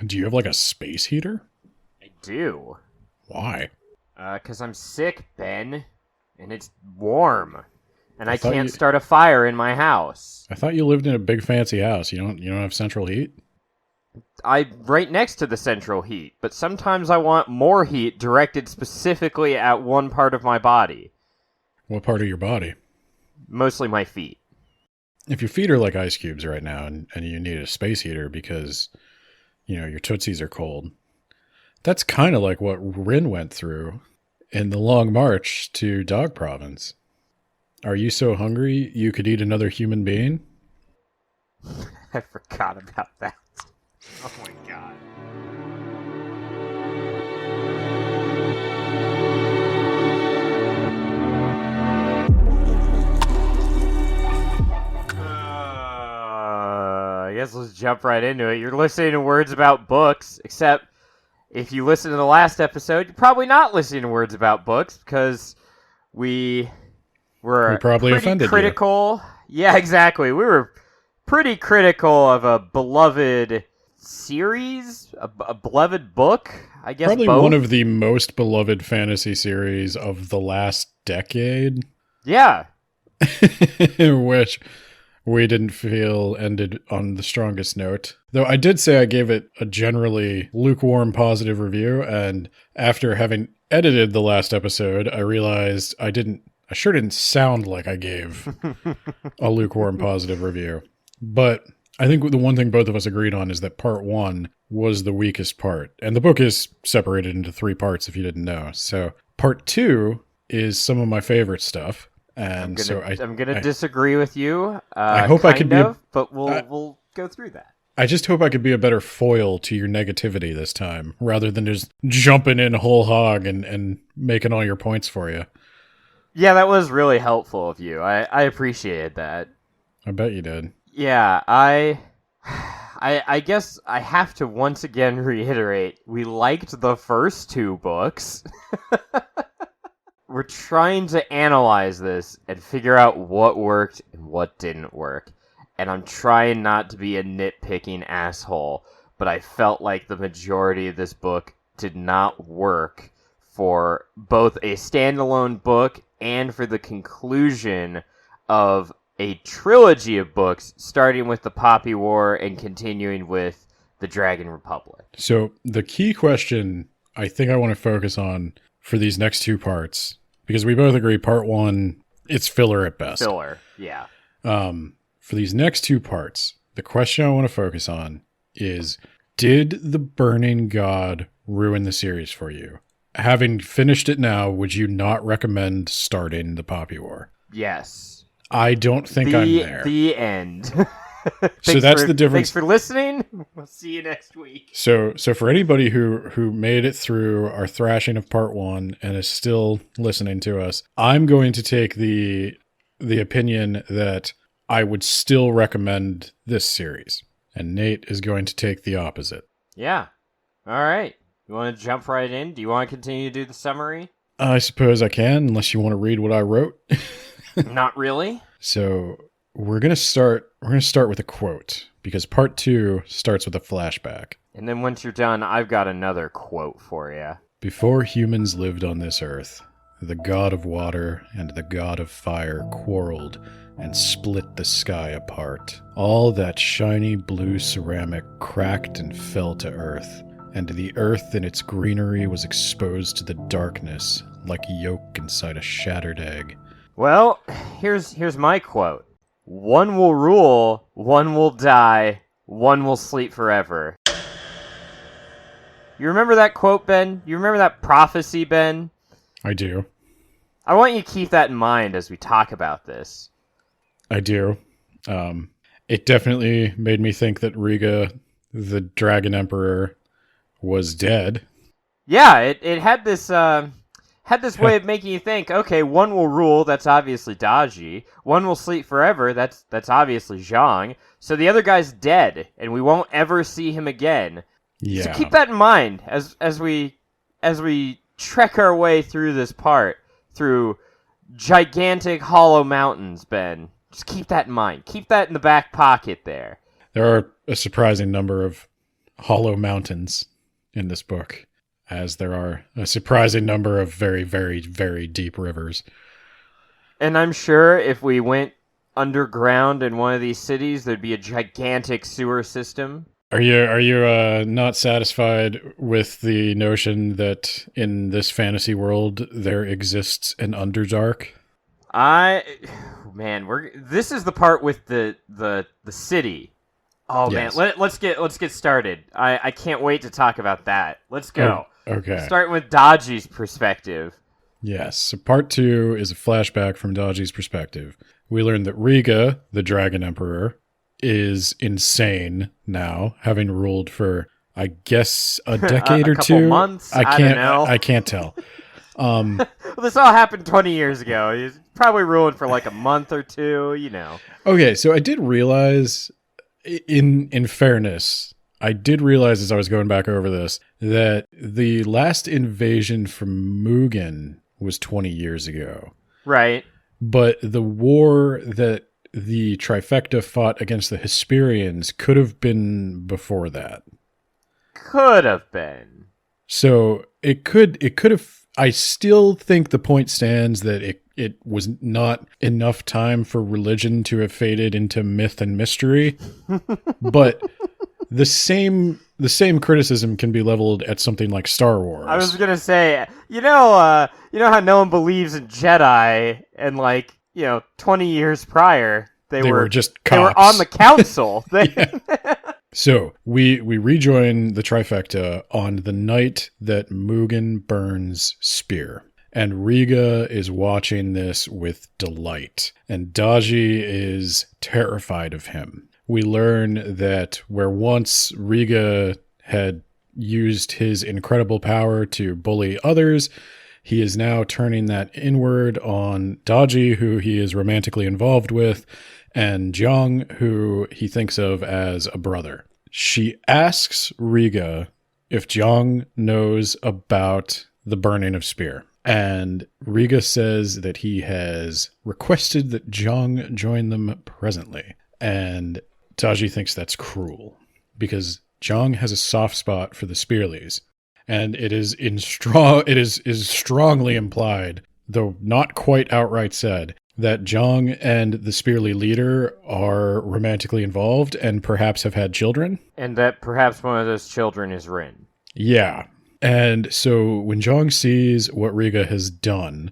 Do you have like a space heater? I do. Why? 'Cause I'm sick, Ben, and it's warm, and I I thought can't you start a fire in my house. I thought you lived in a big fancy house. You don't have central heat? I'm right next to the central heat, but sometimes I want more heat directed specifically at one part of my body. What part of your body? Mostly my feet. If your feet are like ice cubes right now and you need a space heater because, your tootsies are cold, that's kind of like what Rin went through in the long march to Dog Province. Are you so hungry you could eat another human being? I forgot about that. Oh my god. I guess let's jump right into it. You're listening to Words About Books, except if you listen to the last episode, you're probably not listening to Words About Books because we We were probably pretty offended you. critical. Yeah, exactly. We were pretty critical of a beloved series, a beloved book, I guess. Probably both. one of the most beloved fantasy series of the last decade, Yeah. which we didn't feel ended on the strongest note. Though I did say I gave it a generally lukewarm positive review, and after having edited the last episode, I realized I sure didn't sound like I gave a lukewarm positive review. But I think the one thing both of us agreed on is that part 1 was the weakest part. And the book is separated into 3 parts if you didn't know. So part 2 is some of my favorite stuff. And I'm gonna disagree with you. I hope I could but we'll go through that. I just hope I could be a better foil to your negativity this time, rather than just jumping in whole hog and making all your points for you. Yeah, that was really helpful of you. I appreciated that. I bet you did. Yeah, I guess I have to once again reiterate, we liked the first 2 books. We're trying to analyze this and figure out what worked and what didn't work. And I'm trying not to be a nitpicking asshole, but I felt like the majority of this book did not work for both a standalone book and for the conclusion of a trilogy of books, starting with the Poppy War and continuing with the Dragon Republic. So the key question I think I want to focus on for these next 2 parts, because we both agree part 1, it's filler at best. Filler, yeah. For these next 2 parts, the question I want to focus on is, did the Burning God ruin the series for you? Having finished it now, would you not recommend starting the Poppy War? Yes. I don't think I'm there. The end. So that's the difference. Thanks for listening. We'll see you next week. So for anybody who made it through our thrashing of part 1 and is still listening to us, I'm going to take the opinion that I would still recommend this series, and Nate is going to take the opposite. Yeah. All right. You want to jump right in? Do you want to continue to do the summary? I suppose I can, unless you want to read what I wrote. Not really. So we're gonna start with a quote, because part 2 starts with a flashback. And then once you're done, I've got another quote for you. Before humans lived on this earth, the god of water and the god of fire quarreled and split the sky apart. All that shiny blue ceramic cracked and fell to earth, and the earth in its greenery was exposed to the darkness like yolk inside a shattered egg. Well, here's my quote. One will rule, one will die, one will sleep forever. You remember that quote, Ben? You remember that prophecy, Ben? I do. I want you to keep that in mind as we talk about this. I do. It definitely made me think that Riga, the Dragon Emperor, was dead. Yeah, it had this way of making you think, okay, one will rule, that's obviously Daji. One will sleep forever, that's obviously Zhang. So the other guy's dead, and we won't ever see him again. Yeah. So keep that in mind as we trek our way through this part, through gigantic hollow mountains, Ben. Just keep that in mind. Keep that in the back pocket there. There are a surprising number of hollow mountains in this book, as there are a surprising number of very, very, very deep rivers. And I'm sure if we went underground in one of these cities, there'd be a gigantic sewer system. Are you not satisfied with the notion that in this fantasy world there exists an Underdark? This is the part with the city. Oh Yes. man, let's get started. I can't wait to talk about that. Let's go. Oh, okay. Starting with Daji's perspective. Yes. So part 2 is a flashback from Daji's perspective. We learn that Riga, the Dragon Emperor, is insane now, having ruled for, I guess, a decade or couple two. Months. I don't know. I can't tell. Well, this all happened 20 years ago. He's probably ruling for like a month or two. Okay, so I did realize, in fairness, I did realize as I was going back over this that the last invasion from Mugen was 20 years ago. Right. But the war that the Trifecta fought against the Hesperians could have been before that. Could have been. So it could have. I still think the point stands that it was not enough time for religion to have faded into myth and mystery. But the same criticism can be leveled at something like Star Wars. I was gonna say, you know how no one believes in Jedi, and 20 years prior they were just cops. They were on the council. So we rejoin the Trifecta on the night that Mugen burns Spear. And Riga is watching this with delight. And Daji is terrified of him. We learn that where once Riga had used his incredible power to bully others, he is now turning that inward on Daji, who he is romantically involved with, and Jiang, who he thinks of as a brother. She asks Riga if Jiang knows about the burning of Spear. And Riga says that he has requested that Jiang join them presently. And Daji thinks that's cruel, because Jiang has a soft spot for the Spearleys. And it is strongly implied, though not quite outright said, that Jiang and the Spearley leader are romantically involved and perhaps have had children. And that perhaps one of those children is Rin. Yeah. And so when Jiang sees what Riga has done,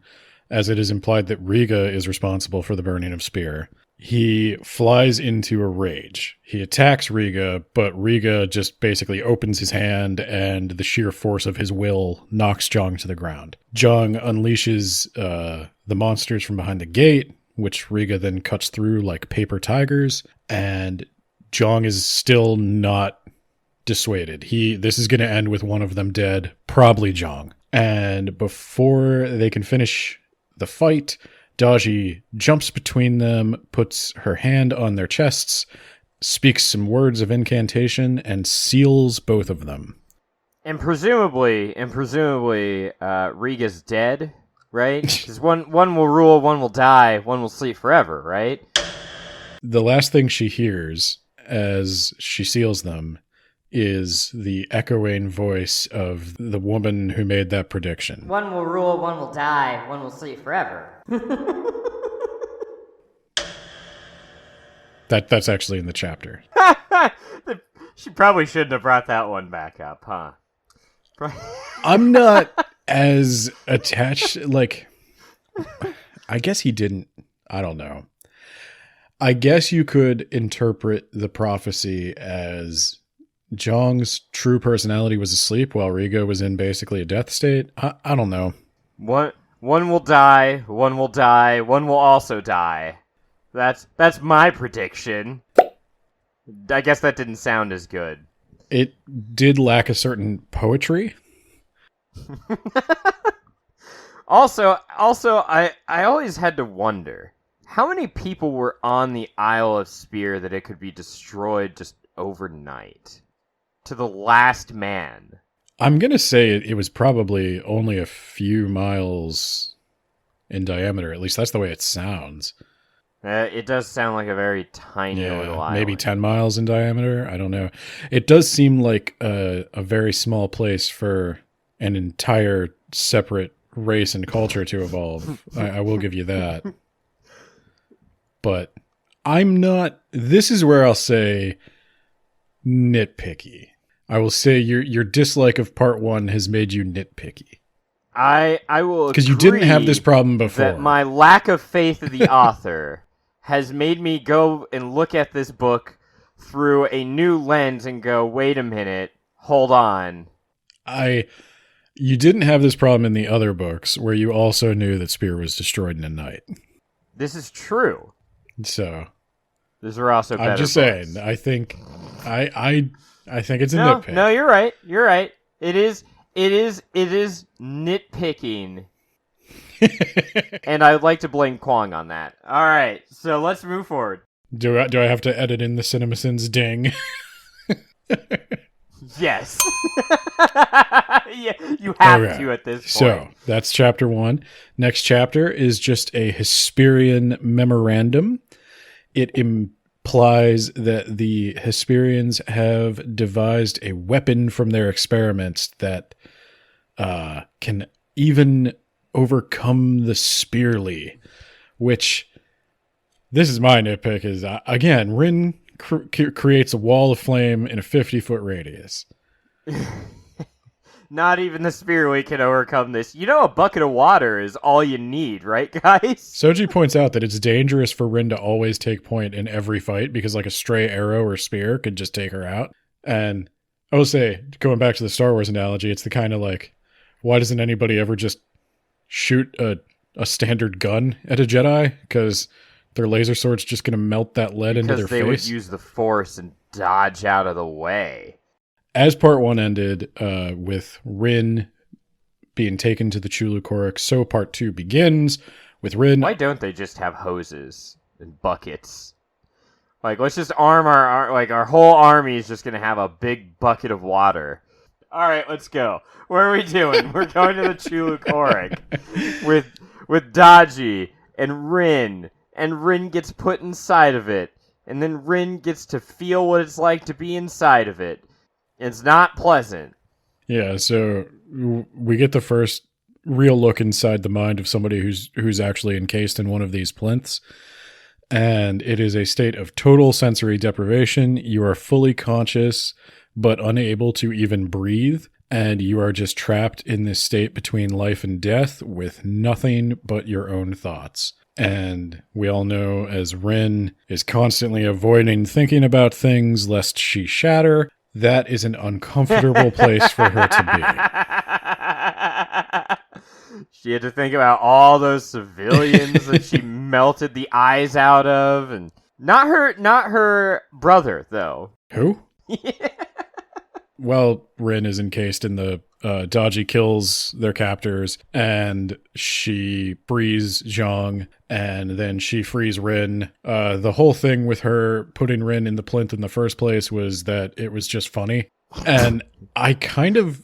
as it is implied that Riga is responsible for the burning of Spear, he flies into a rage. He attacks Riga, but Riga just basically opens his hand, and the sheer force of his will knocks Jiang to the ground. Jiang unleashes the monsters from behind the gate, which Riga then cuts through like paper tigers, and Jiang is still not dissuaded. This is going to end with one of them dead, probably Jiang. And before they can finish the fight, Daji jumps between them, puts her hand on their chests, speaks some words of incantation, and seals both of them. And presumably, Riga's dead, right? Because one will rule, one will die, one will sleep forever, right? The last thing she hears as she seals them is the echoing voice of the woman who made that prediction. One will rule, one will die, one will sleep forever. That's actually in the chapter. She probably shouldn't have brought that one back up, huh? I'm not as attached, I guess he didn't, I don't know. I guess you could interpret the prophecy as Jiang's true personality was asleep while Riga was in basically a death state. I don't know. One will die, one will die, one will also die. That's my prediction. I guess that didn't sound as good. It did lack a certain poetry. Also, I always had to wonder, how many people were on the Isle of Spear that it could be destroyed just overnight? To the last man. I'm going to say it was probably only a few miles in diameter. At least that's the way it sounds. It does sound like a very tiny little island. Maybe 10 miles in diameter. I don't know. It does seem like a very small place for an entire separate race and culture to evolve. I will give you that. But I'm not... This is where I'll say nitpicky. I will say your dislike of part 1 has made you nitpicky. I will because you didn't have this problem before. That my lack of faith in the author has made me go and look at this book through a new lens and go, wait a minute, hold on. You didn't have this problem in the other books where you also knew that Spear was destroyed in a night. This is true. So those are also better I'm just books. saying, I think it's a nitpick. No, you're right. You're right. It is nitpicking. And I'd like to blame Kuang on that. All right, so let's move forward. Do I have to edit in the CinemaSins ding? Yes. Yeah, you have to at this point. So that's chapter 1. Next chapter is just a Hesperian memorandum. It implies that the Hesperians have devised a weapon from their experiments that can even overcome the Spearly, which, this is my nitpick, is, again, Rin creates a wall of flame in a 50-foot radius. Not even the Spearly can overcome this. You know, a bucket of water is all you need, right, guys? Soji points out that it's dangerous for Rin to always take point in every fight because like a stray arrow or spear could just take her out. And I will say, going back to the Star Wars analogy, it's the kind of like, why doesn't anybody ever just shoot a standard gun at a Jedi? Because their laser sword's just going to melt that lead into their face. Because they would use the Force and dodge out of the way. As part 1 ended with Rin being taken to the Chulu Korok, so part 2 begins with Rin. Why don't they just have hoses and buckets? Like, let's just arm our whole army is just going to have a big bucket of water. All right, let's go. What are we doing? We're going to the Chulu Korok with Daji and Rin gets put inside of it, and then Rin gets to feel what it's like to be inside of it. It's not pleasant. Yeah, so we get the first real look inside the mind of somebody who's actually encased in one of these plinths. And it is a state of total sensory deprivation. You are fully conscious, but unable to even breathe. And you are just trapped in this state between life and death with nothing but your own thoughts. And we all know, as Rin is constantly avoiding thinking about things lest she shatter, that is an uncomfortable place for her to be. She had to think about all those civilians that she melted the eyes out of, and not her brother though. Who? Well, Rin is encased in the Daji kills their captors, and she frees Zhang, and then she frees Rin. The whole thing with her putting Rin in the plinth in the first place was that it was just funny. And I'm going to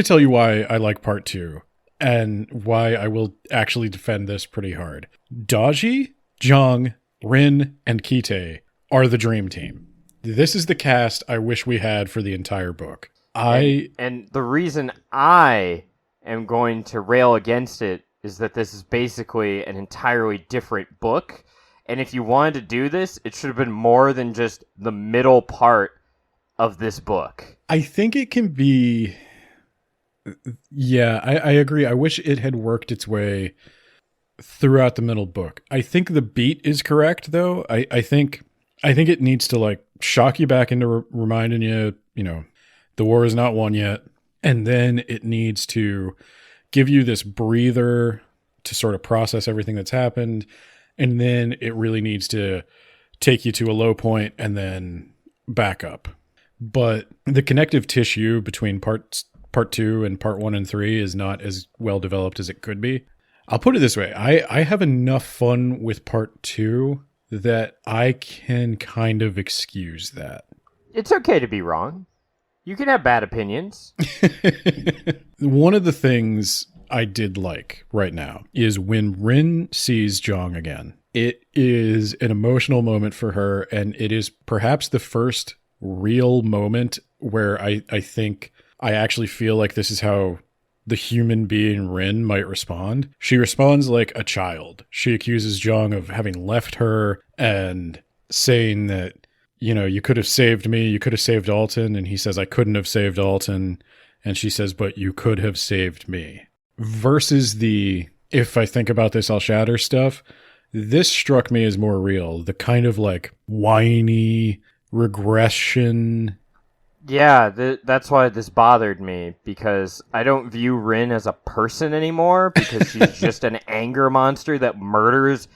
tell you why I like part 2, and why I will actually defend this pretty hard. Daji, Zhang, Rin, and Kite are the dream team. This is the cast I wish we had for the entire book. And the reason I am going to rail against it is that this is basically an entirely different book. And if you wanted to do this, it should have been more than just the middle part of this book. I think it can be... Yeah, I agree. I wish it had worked its way throughout the middle book. I think the beat is correct, though. I think it needs to, like, shock you back into reminding you, the war is not won yet. And then it needs to give you this breather to sort of process everything that's happened. And then it really needs to take you to a low point and then back up. But the connective tissue between part 2 and part 1 and 3 is not as well developed as it could be. I'll put it this way. I have enough fun with part 2 that I can kind of excuse that. It's okay to be wrong. You can have bad opinions. One of the things I did like right now is when Rin sees Zhang again. It is an emotional moment for her, and it is perhaps the first real moment where I think I actually feel like this is how the human being Rin might respond. She responds like a child. She accuses Jong of having left her and saying that, you know, you could have saved me, you could have saved Alton, and he says, I couldn't have saved Alton, and she says, but you could have saved me. Versus the, if I think about this, I'll shatter stuff. This struck me as more real. The kind of like whiny regression. Yeah, that's why this bothered me, because I don't view Rin as a person anymore, because she's just an anger monster that murders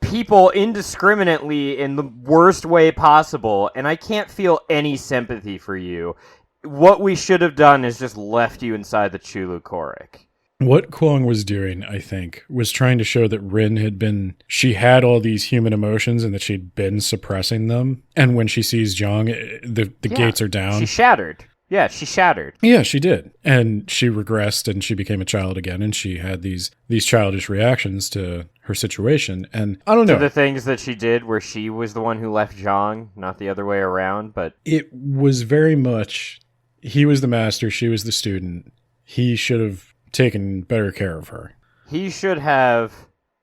people indiscriminately in the worst way possible, and I can't feel any sympathy for you. What we should have done is just left you inside the Chulu Korik. What Kuang was doing, I think, was trying to show that Rin she had all these human emotions and that she'd been suppressing them. And when she sees Jong, the gates are down. She shattered. Yeah, she shattered. Yeah, she did. And she regressed and she became a child again, and she had these childish reactions to her situation. And I don't know. To the things that she did where she was the one who left Jong, not the other way around, but it was very much, he was the master, she was the student. He should have taken better care of her. He should have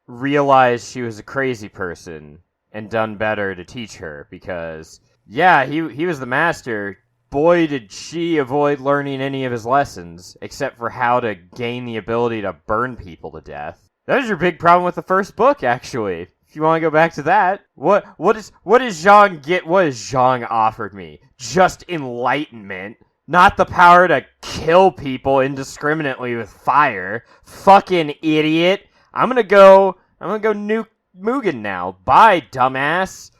realized she was a crazy person and done better to teach her, because, yeah, he was the master. Boy, did she avoid learning any of his lessons, except for how to gain the ability to burn people to death. That was your big problem with the first book, actually. If you want to go back to that, what does Zhang get? What has Zhang offered me? Just enlightenment. Not the power to kill people indiscriminately with fire. Fucking idiot. I'm gonna go nuke Mugen now. Bye, dumbass.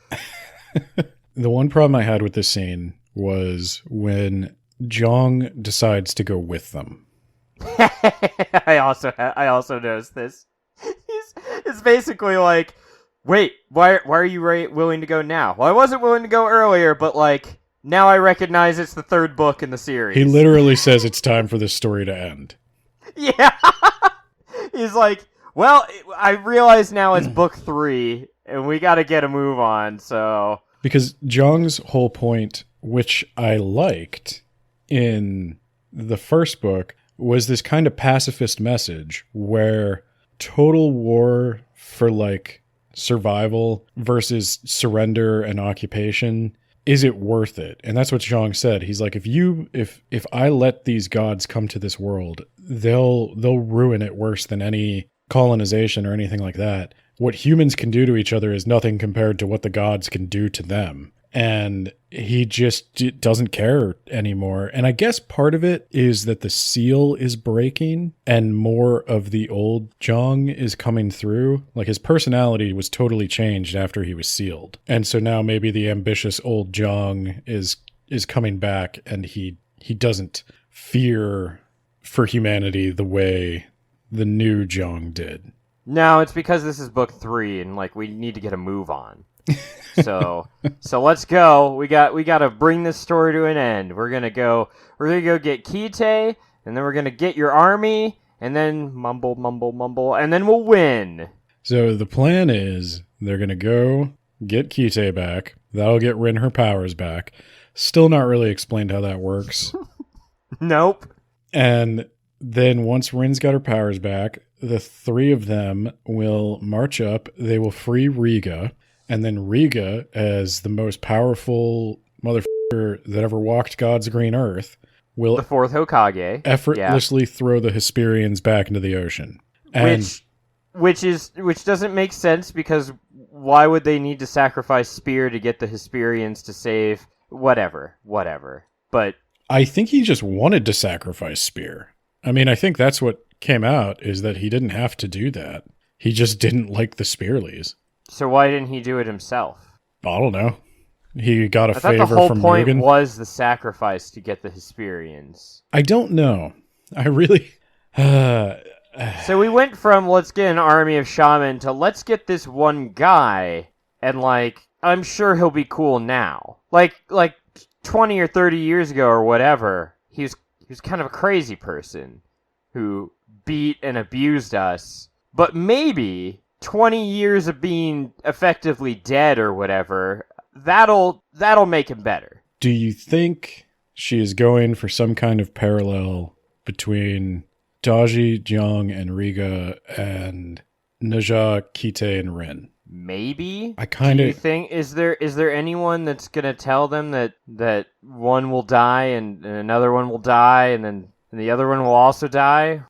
The one problem I had with this scene was when Jong decides to go with them. I also noticed this. It's basically like, wait, why are you willing to go now? Well, I wasn't willing to go earlier, but like, now I recognize it's the third book in the series. He literally says it's time for this story to end. Yeah. He's like, well, I realize now it's book 3, and we gotta get a move on, so... Because Jong's whole point, which I liked in the first book, was this kind of pacifist message where total war for, like, survival versus surrender and occupation... Is it worth it? And that's what Zhang said. He's like, if I let these gods come to this world, they'll ruin it worse than any colonization or anything like that. What humans can do to each other is nothing compared to what the gods can do to them. And he just doesn't care anymore. And I guess part of it is that the seal is breaking and more of the old Zhang is coming through. Like, his personality was totally changed after he was sealed. And so now maybe the ambitious old Zhang is coming back, and he doesn't fear for humanity the way the new Zhang did. No, it's because this is book 3 and like we need to get a move on. So let's go. We got to bring this story to an end. We're gonna go get Kite, and then we're gonna get your army, and then mumble, and then we'll win. So the plan is they're gonna go get Kite back. That'll get Rin her powers back. Still not really explained how that works. Nope. And then once Rin's got her powers back, the 3 of them will march up. They will free Riga. And then Riga, as the most powerful motherfucker that ever walked God's green earth, will the 4th Hokage effortlessly throw the Hesperians back into the ocean. And which doesn't make sense, because why would they need to sacrifice Spear to get the Hesperians to save whatever? But I think he just wanted to sacrifice Spear. I mean, I think that's what came out, is that he didn't have to do that. He just didn't like the Spearleys. So why didn't he do it himself? I don't know. He got a favor from Mugen. I thought the whole point was the sacrifice to get the Hesperians. I don't know. I really... So we went from let's get an army of shaman to let's get this one guy, and like, I'm sure he'll be cool now. Like 20 or 30 years ago or whatever, he was kind of a crazy person who beat and abused us. But maybe 20 years of being effectively dead or whatever, that'll make him better. Do you think she is going for some kind of parallel between Daji, Jiang, and Riga and Naja, Kite, and Rin? Maybe. I kind Do you of think is there anyone that's gonna tell them that one will die and another one will die and the other one will also die?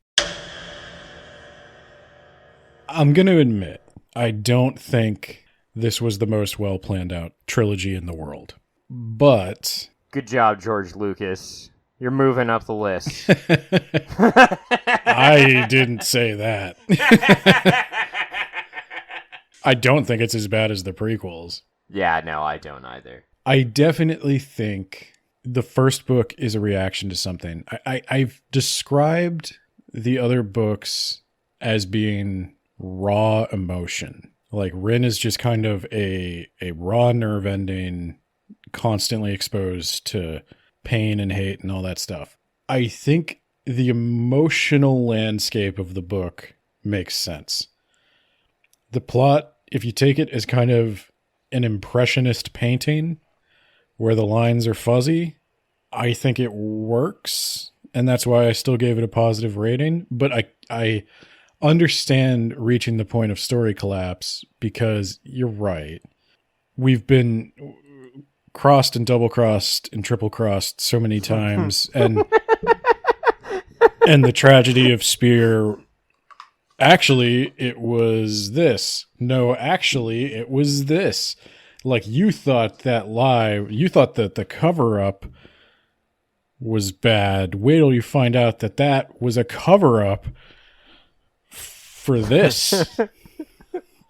I'm going to admit, I don't think this was the most well planned out trilogy in the world. But Good job, George Lucas. You're moving up the list. I didn't say that. I don't think it's as bad as the prequels. Yeah, no, I don't either. I definitely think the first book is a reaction to something. I've described the other books as being raw emotion. Like Rin is just kind of a raw nerve ending, constantly exposed to pain and hate and all that stuff. I think the emotional landscape of the book makes sense. The plot, if you take it as kind of an impressionist painting where the lines are fuzzy, I think it works. And that's why I still gave it a positive rating. But I understand reaching the point of story collapse because you're right. We've been crossed and double crossed and triple crossed so many times. And the tragedy of Spear, actually, it was this. No, actually, it was this. Like, you thought that lie, you thought that the cover-up was bad. Wait till you find out that that was a cover-up for this.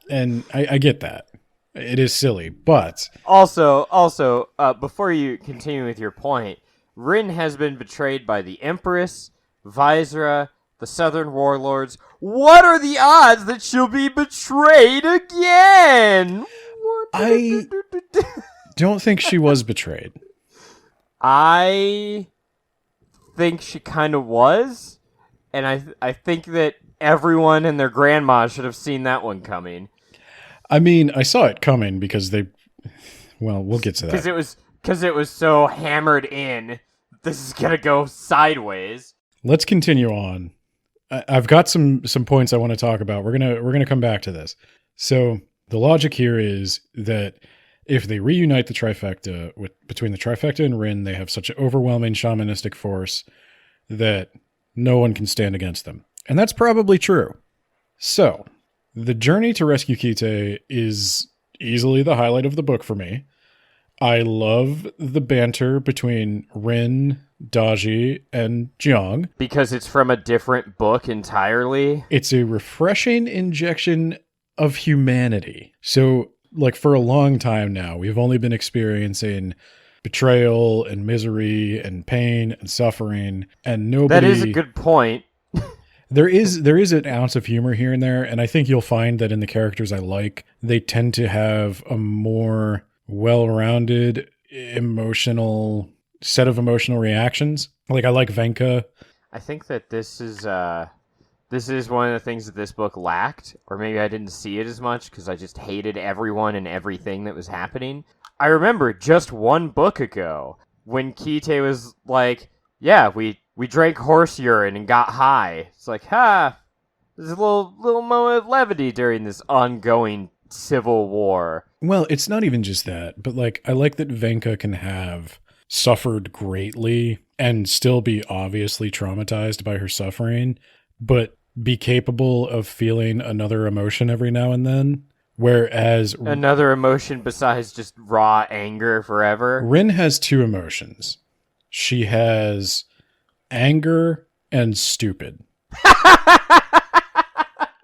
And I get that. It is silly, but... Also, before you continue with your point, Rin has been betrayed by the Empress, Viseira, the Southern Warlords. What are the odds that she'll be betrayed again? I don't think she was betrayed. I think she kind of was, and I think that everyone and their grandma should have seen that one coming. I mean, I saw it coming because we'll get to that. Because it was so hammered in. This is gonna go sideways. Let's continue on. I've got some points I want to talk about. We're gonna come back to this. So the logic here is that if they reunite the trifecta between the trifecta and Rin, they have such an overwhelming shamanistic force that no one can stand against them. And that's probably true. So the journey to rescue Kite is easily the highlight of the book for me. I love the banter between Rin, Daji, and Jiang. Because it's from a different book entirely. It's a refreshing injection of humanity. So, like, for a long time now, we've only been experiencing betrayal and misery and pain and suffering, and nobody... That is a good point. There is an ounce of humor here and there, and I think you'll find that in the characters I like, they tend to have a more well-rounded emotional set of emotional reactions. Like, I like Venka. I think that this is one of the things that this book lacked, or maybe I didn't see it as much because I just hated everyone and everything that was happening. I remember just one book ago when Kite was like, yeah, we drank horse urine and got high. It's like, there's a little moment of levity during this ongoing civil war. Well, it's not even just that, but like, I like that Venka can have suffered greatly and still be obviously traumatized by her suffering, but be capable of feeling another emotion every now and then. Whereas another emotion besides just raw anger forever. Rin has two emotions. She has anger and stupid.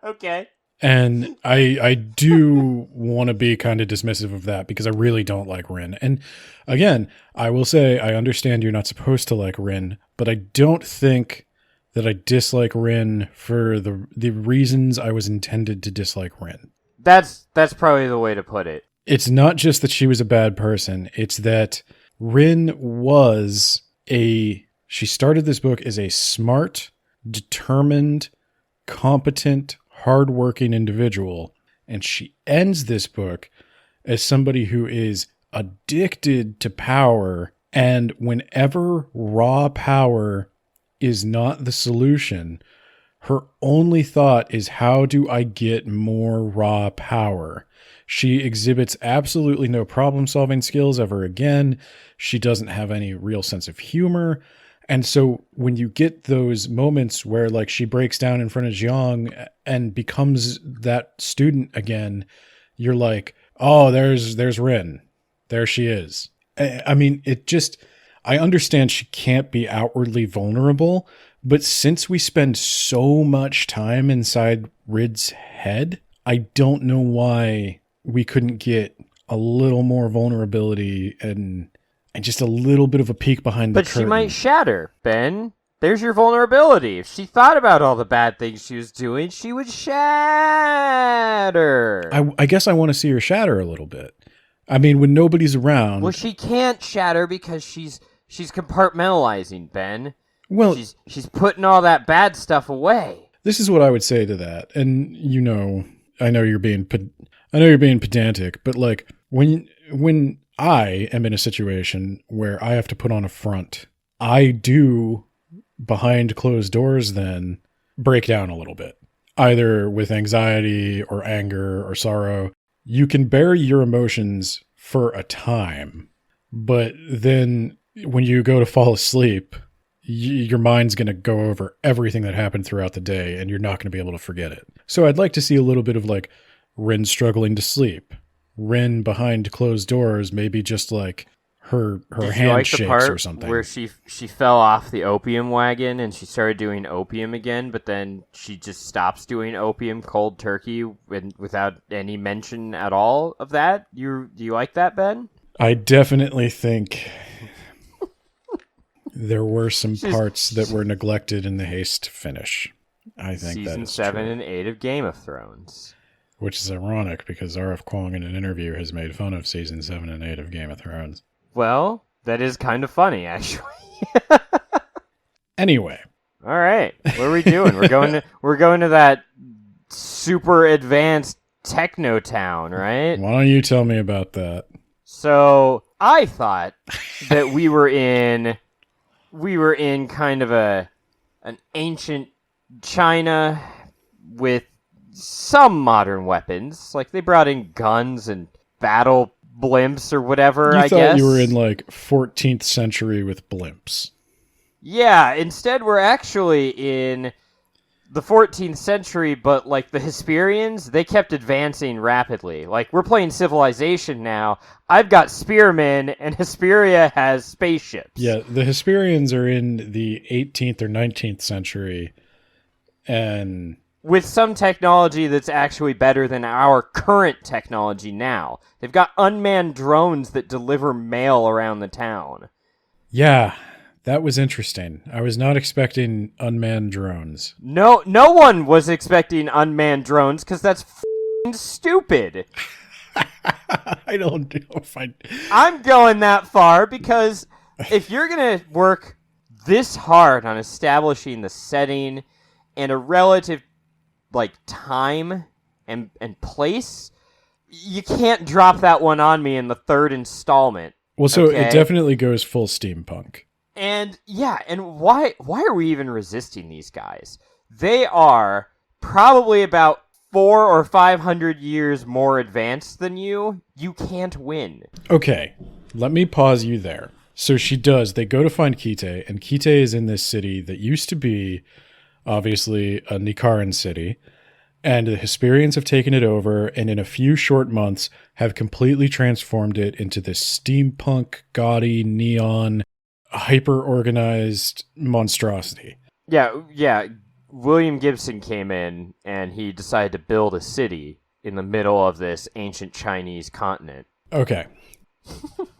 Okay. And I do want to be kind of dismissive of that because I really don't like Rin. And again, I will say I understand you're not supposed to like Rin, but I don't think that I dislike Rin for the reasons I was intended to dislike Rin. That's probably the way to put it. It's not just that she was a bad person. It's that Rin she started this book as a smart, determined, competent, hardworking individual And she ends this book as somebody who is addicted to power. And whenever raw power is not the solution, her only thought is, how do I get more raw power? She exhibits absolutely no problem-solving skills ever again. She doesn't have any real sense of humor. And so when you get those moments where like she breaks down in front of Jiang and becomes that student again, you're like, oh, there's Rin. There she is. I mean, I understand she can't be outwardly vulnerable, but since we spend so much time inside Rid's head, I don't know why we couldn't get a little more vulnerability and just a little bit of a peek behind the curtain. But she might shatter, Ben. There's your vulnerability. If she thought about all the bad things she was doing, she would shatter. I guess I want to see her shatter a little bit. I mean, when nobody's around. Well, she can't shatter because she's compartmentalizing, Ben. Well, she's putting all that bad stuff away. This is what I would say to that. And I know you're being pedantic, but like when I am in a situation where I have to put on a front, I do, behind closed doors, then break down a little bit, either with anxiety or anger or sorrow. You can bury your emotions for a time, but then when you go to fall asleep, your mind's going to go over everything that happened throughout the day, and you're not going to be able to forget it. So I'd like to see a little bit of like Rin struggling to sleep. Rin behind closed doors, maybe just like her hand shakes or something. Where she fell off the opium wagon and she started doing opium again, but then she just stops doing opium cold turkey without any mention at all of that. Do you like that, Ben? I definitely think there were some parts that were neglected in the haste finish. I think that is Season 7 true. and 8 of Game of Thrones. Which is ironic because R.F. Kuang in an interview has made fun of Season 7 and 8 of Game of Thrones. Well, that is kind of funny, actually. Anyway. All right. What are we doing? We're going to that super advanced techno town, right? Why don't you tell me about that? So, I thought that we were in kind of an ancient China with some modern weapons. Like, they brought in guns and battle blimps or whatever, I guess. You thought you were in, like, 14th century with blimps. Yeah, instead we're actually in the 14th century, but, like, the Hesperians, they kept advancing rapidly. Like, we're playing Civilization now. I've got spearmen, and Hesperia has spaceships. Yeah, the Hesperians are in the 18th or 19th century, and with some technology that's actually better than our current technology now. They've got unmanned drones that deliver mail around the town. Yeah, that was interesting. I was not expecting unmanned drones. No one was expecting unmanned drones because that's f***ing stupid. I don't know if I'm going that far because if you're going to work this hard on establishing the setting and a relative like time and place, you can't drop that one on me in the third installment. Well, so okay? It definitely goes full steampunk. And yeah, and why are we even resisting these guys? They are probably about 400 or 500 years more advanced than you. You can't win. Okay, let me pause you there. So they go to find Kite, and Kite is in this city that used to be obviously a Nikaran city, and the Hesperians have taken it over, and in a few short months have completely transformed it into this steampunk, gaudy, neon, hyper-organized monstrosity. Yeah. William Gibson came in, and he decided to build a city in the middle of this ancient Chinese continent. Okay.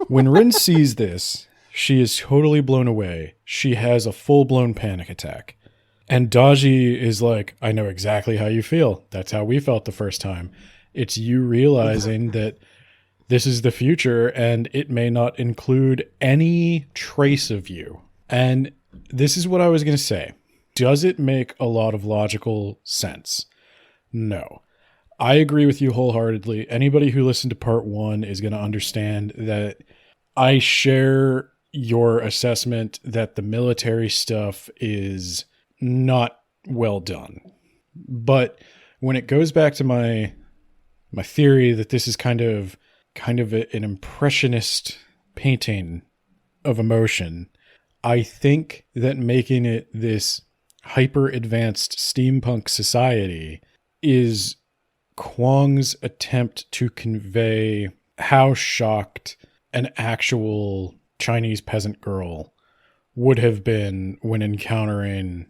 When Rin sees this, she is totally blown away. She has a full-blown panic attack. And Daji is like, I know exactly how you feel. That's how we felt the first time. It's you realizing that this is the future and it may not include any trace of you. And this is what I was going to say. Does it make a lot of logical sense? No. I agree with you wholeheartedly. Anybody who listened to part one is going to understand that I share your assessment that the military stuff is not well done. But when it goes back to my theory that this is an impressionist painting of emotion, I think that making it this hyper advanced steampunk society is Kuang's attempt to convey how shocked an actual Chinese peasant girl would have been when encountering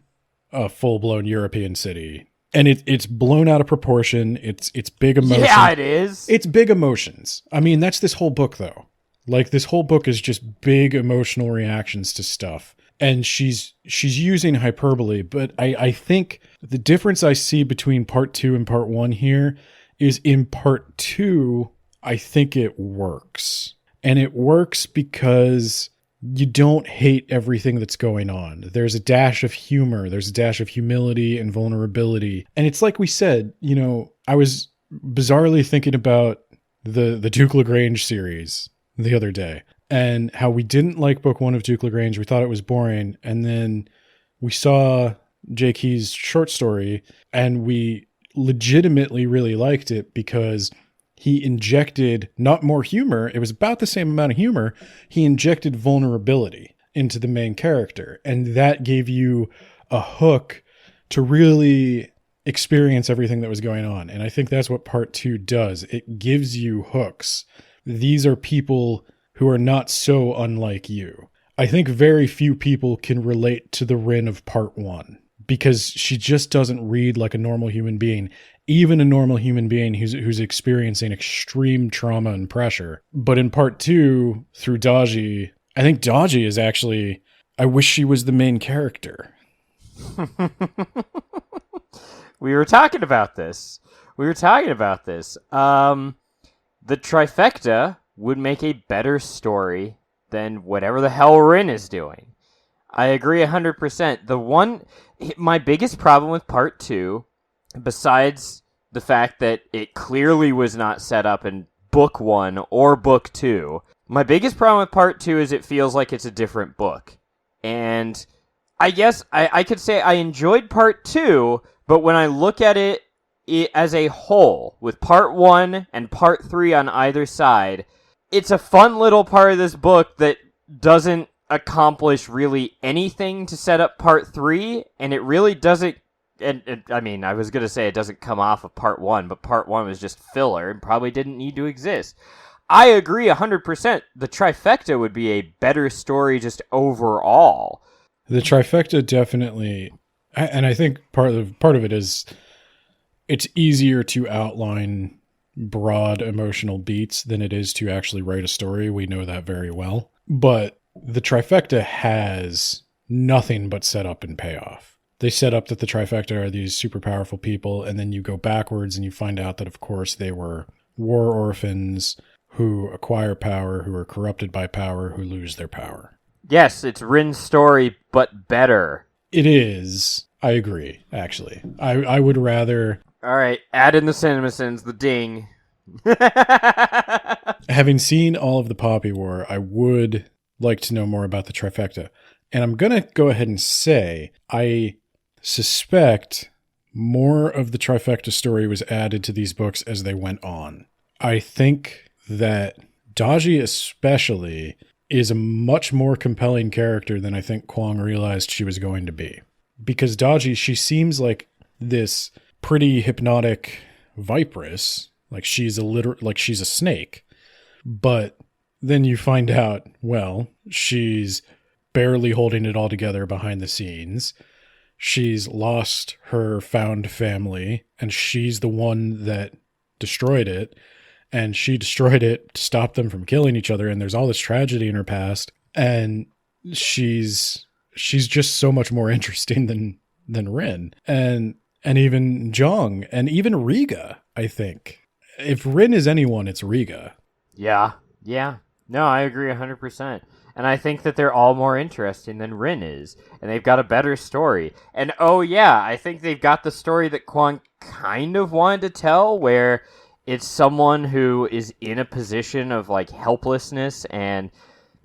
a full-blown European city. And it's blown out of proportion. It's big emotion. Yeah, it is. It's big emotions. I mean, that's this whole book, though. Like, this whole book is just big emotional reactions to stuff. And she's using hyperbole, but I think the difference I see between part two and part one here is in part two, I think it works. And it works because you don't hate everything that's going on. There's a dash of humor. There's a dash of humility and vulnerability. And it's like we said, you know, I was bizarrely thinking about the Duke LaGrange series the other day and how we didn't like book one of Duke LaGrange. We thought it was boring. And then we saw Jay Key's short story and we legitimately really liked it because he injected not more humor. It was about the same amount of humor. He injected vulnerability into the main character. And that gave you a hook to really experience everything that was going on. And I think that's what part two does. It gives you hooks. These are people who are not so unlike you. I think very few people can relate to the Rin of part one because she just doesn't read like a normal human being. Even a normal human being who's experiencing extreme trauma and pressure. But in part two, through Daji, I think Daji is actually, I wish she was the main character. We were talking about this. The trifecta would make a better story than whatever the hell Rin is doing. I agree 100%. My biggest problem with part two, besides the fact that it clearly was not set up in book one or book two, my biggest problem with part two is it feels like it's a different book. And I guess I could say I enjoyed part two, but when I look at it as a whole, with part one and part three on either side, it's a fun little part of this book that doesn't accomplish really anything to set up part three, and it really doesn't. And I mean, I was going to say it doesn't come off of part one, but part one was just filler and probably didn't need to exist. I agree 100%. The trifecta would be a better story just overall. The trifecta definitely, and I think part of it is it's easier to outline broad emotional beats than it is to actually write a story. We know that very well. But the trifecta has nothing but setup and payoff. They set up that the trifecta are these super powerful people, and then you go backwards and you find out that, of course, they were war orphans who acquire power, who are corrupted by power, who lose their power. Yes, it's Rin's story, but better. It is. I agree, actually. I would rather... All right, add in the CinemaSins, the ding. Having seen all of the Poppy War, I would like to know more about the trifecta. And I'm going to go ahead and say I suspect more of the trifecta story was added to these books as they went on. I think that Daji especially is a much more compelling character than I think Kuang realized she was going to be. Because Daji, she seems like this pretty hypnotic viperess, like she's a snake. But then you find out, well, she's barely holding it all together behind the scenes. She's lost her found family, and she's the one that destroyed it. And she destroyed it to stop them from killing each other. And there's all this tragedy in her past. And she's just so much more interesting than Rin. And even Zhang, and even Riga, I think. If Rin is anyone, it's Riga. Yeah. No, I agree 100%. And I think that they're all more interesting than Rin is. And they've got a better story. And oh yeah, I think they've got the story that Kuang kind of wanted to tell, where it's someone who is in a position of like helplessness and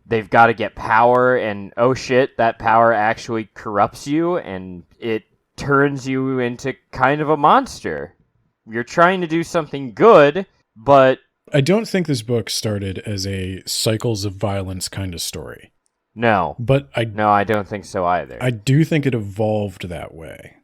they've got to get power, and oh shit, that power actually corrupts you and it turns you into kind of a monster. You're trying to do something good, but I don't think this book started as a cycles of violence kind of story. No. But I don't think so either. I do think it evolved that way.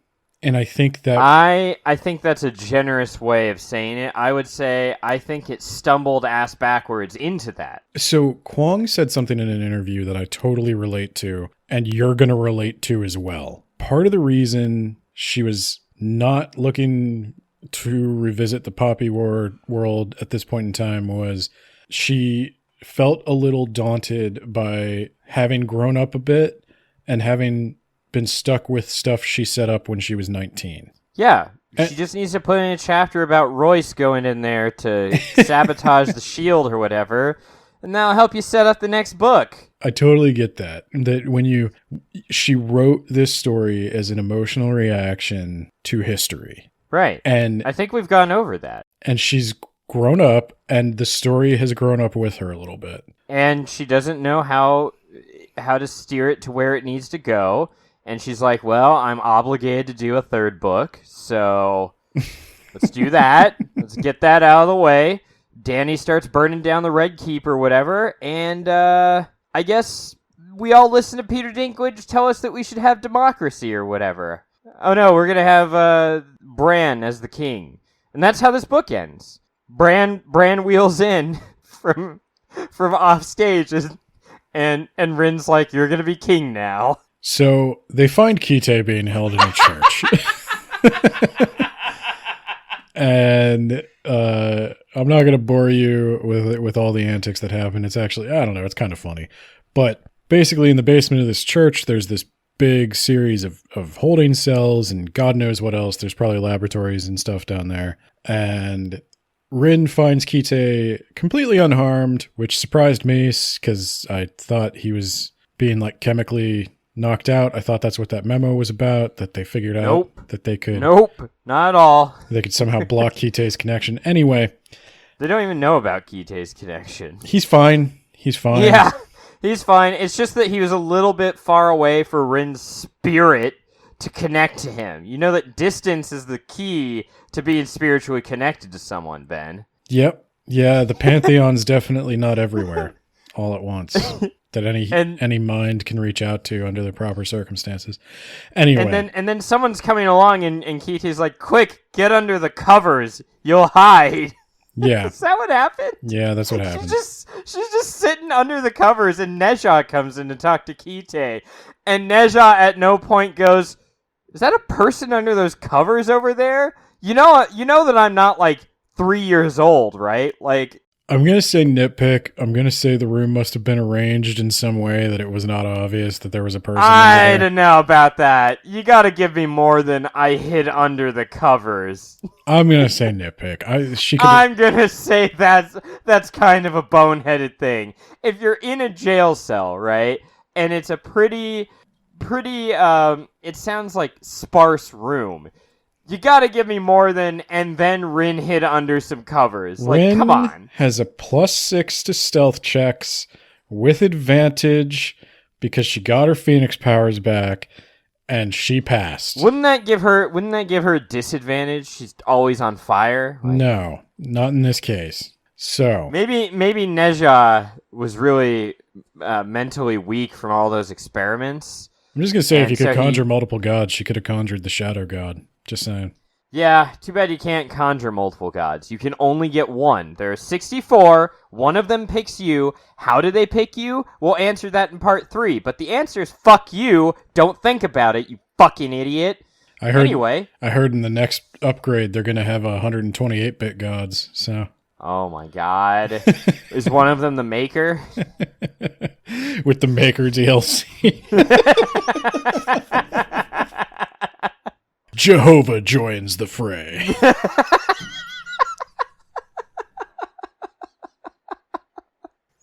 And I think that I think that's a generous way of saying it. I would say I think it stumbled ass backwards into that. So Kuang said something in an interview that I totally relate to, and you're going to relate to as well. Part of the reason she was not looking to revisit the Poppy War world at this point in time was she felt a little daunted by having grown up a bit and having been stuck with stuff she set up when she was 19. Yeah, she just needs to put in a chapter about Royce going in there to sabotage the shield or whatever, and that'll help you set up the next book. I totally get that. That she wrote this story as an emotional reaction to history. Right. And I think we've gone over that. And she's grown up, and the story has grown up with her a little bit. And she doesn't know how to steer it to where it needs to go. And she's like, well, I'm obligated to do a third book, so let's do that. Let's get that out of the way. Danny starts burning down the Red Keep or whatever, and I guess we all listen to Peter Dinklage tell us that we should have democracy or whatever. Oh no, we're going to have Bran as the king. And that's how this book ends. Bran wheels in from off stage, and Rin's like, you're going to be king now. So they find Kite being held in a church. And I'm not going to bore you with all the antics that happen. It's actually, I don't know, it's kind of funny. But basically in the basement of this church, there's this big series of holding cells and God knows what else. There's probably laboratories and stuff down there. And Rin finds Kite completely unharmed, which surprised me because I thought he was being like chemically knocked out. I thought that's what that memo was about, that they figured out that they could... Nope, not at all. They could somehow block Kite's connection. Anyway. They don't even know about Kite's connection. He's fine. He's fine. Yeah, he's fine. It's just that he was a little bit far away for Rin's spirit to connect to him. You know that distance is the key to being spiritually connected to someone, Ben. Yep. Yeah, the Pantheon's definitely not everywhere all at once. That any mind can reach out to under the proper circumstances. Anyway. And then someone's coming along and Kite's like, quick, get under the covers. You'll hide. Yeah. Is that what happened? Yeah, that's what happened. She's just sitting under the covers and Nezha comes in to talk to Kite. And Nezha at no point goes, is that a person under those covers over there? You know that I'm not like 3 years old, right? Like, I'm going to say nitpick. I'm going to say the room must have been arranged in some way that it was not obvious that there was a person I don't know about that. You got to give me more than I hid under the covers. I'm going to say nitpick. I'm going to say that's kind of a boneheaded thing. If you're in a jail cell, right, and it's a pretty it sounds like sparse room. You gotta give me more than, and then Rin hid under some covers. Like, Rin come on. Has a +6 to stealth checks with advantage because she got her Phoenix powers back and she passed. Wouldn't that give her a disadvantage? She's always on fire? Like, no, not in this case. So maybe Nezha was really mentally weak from all those experiments. I'm just gonna say, if you could conjure multiple gods, she could have conjured the Shadow God. Just saying. Yeah, too bad you can't conjure multiple gods. You can only get one. There are 64. One of them picks you. How do they pick you? We'll answer that in part 3. But the answer is fuck you. Don't think about it, you fucking idiot. I heard in the next upgrade they're going to have 128-bit gods, so... Oh my god. Is one of them the Maker? With the Maker DLC. Jehovah joins the fray.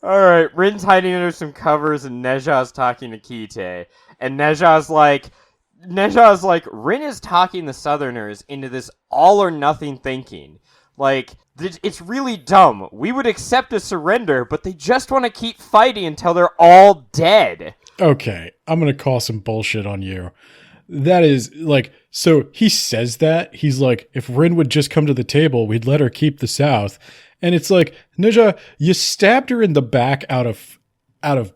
Alright, Rin's hiding under some covers and Nezha's talking to Kite. And Nezha's like, Neja's like, Rin is talking the Southerners into this all-or-nothing thinking. Like, it's really dumb. We would accept a surrender, but they just want to keep fighting until they're all dead. Okay, I'm going to call some bullshit on you. That is, like, so he says that. He's like, if Rin would just come to the table, we'd let her keep the South. And it's like, Neja, you stabbed her in the back out of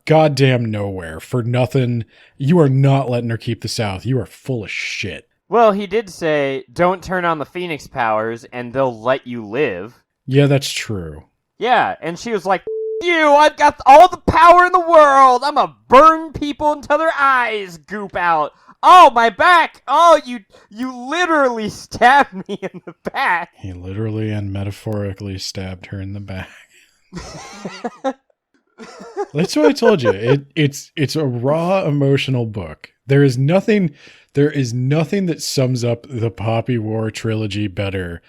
goddamn nowhere for nothing. You are not letting her keep the South. You are full of shit. Well, he did say, don't turn on the Phoenix powers and they'll let you live. Yeah, that's true. Yeah, and she was like, you, I've got all the power in the world. I'm gonna burn people until their eyes goop out. Oh, my back. Oh, you literally stabbed me in the back. He literally and metaphorically stabbed her in the back. That's what I told you. It's a raw emotional book. There is nothing that sums up the Poppy War trilogy better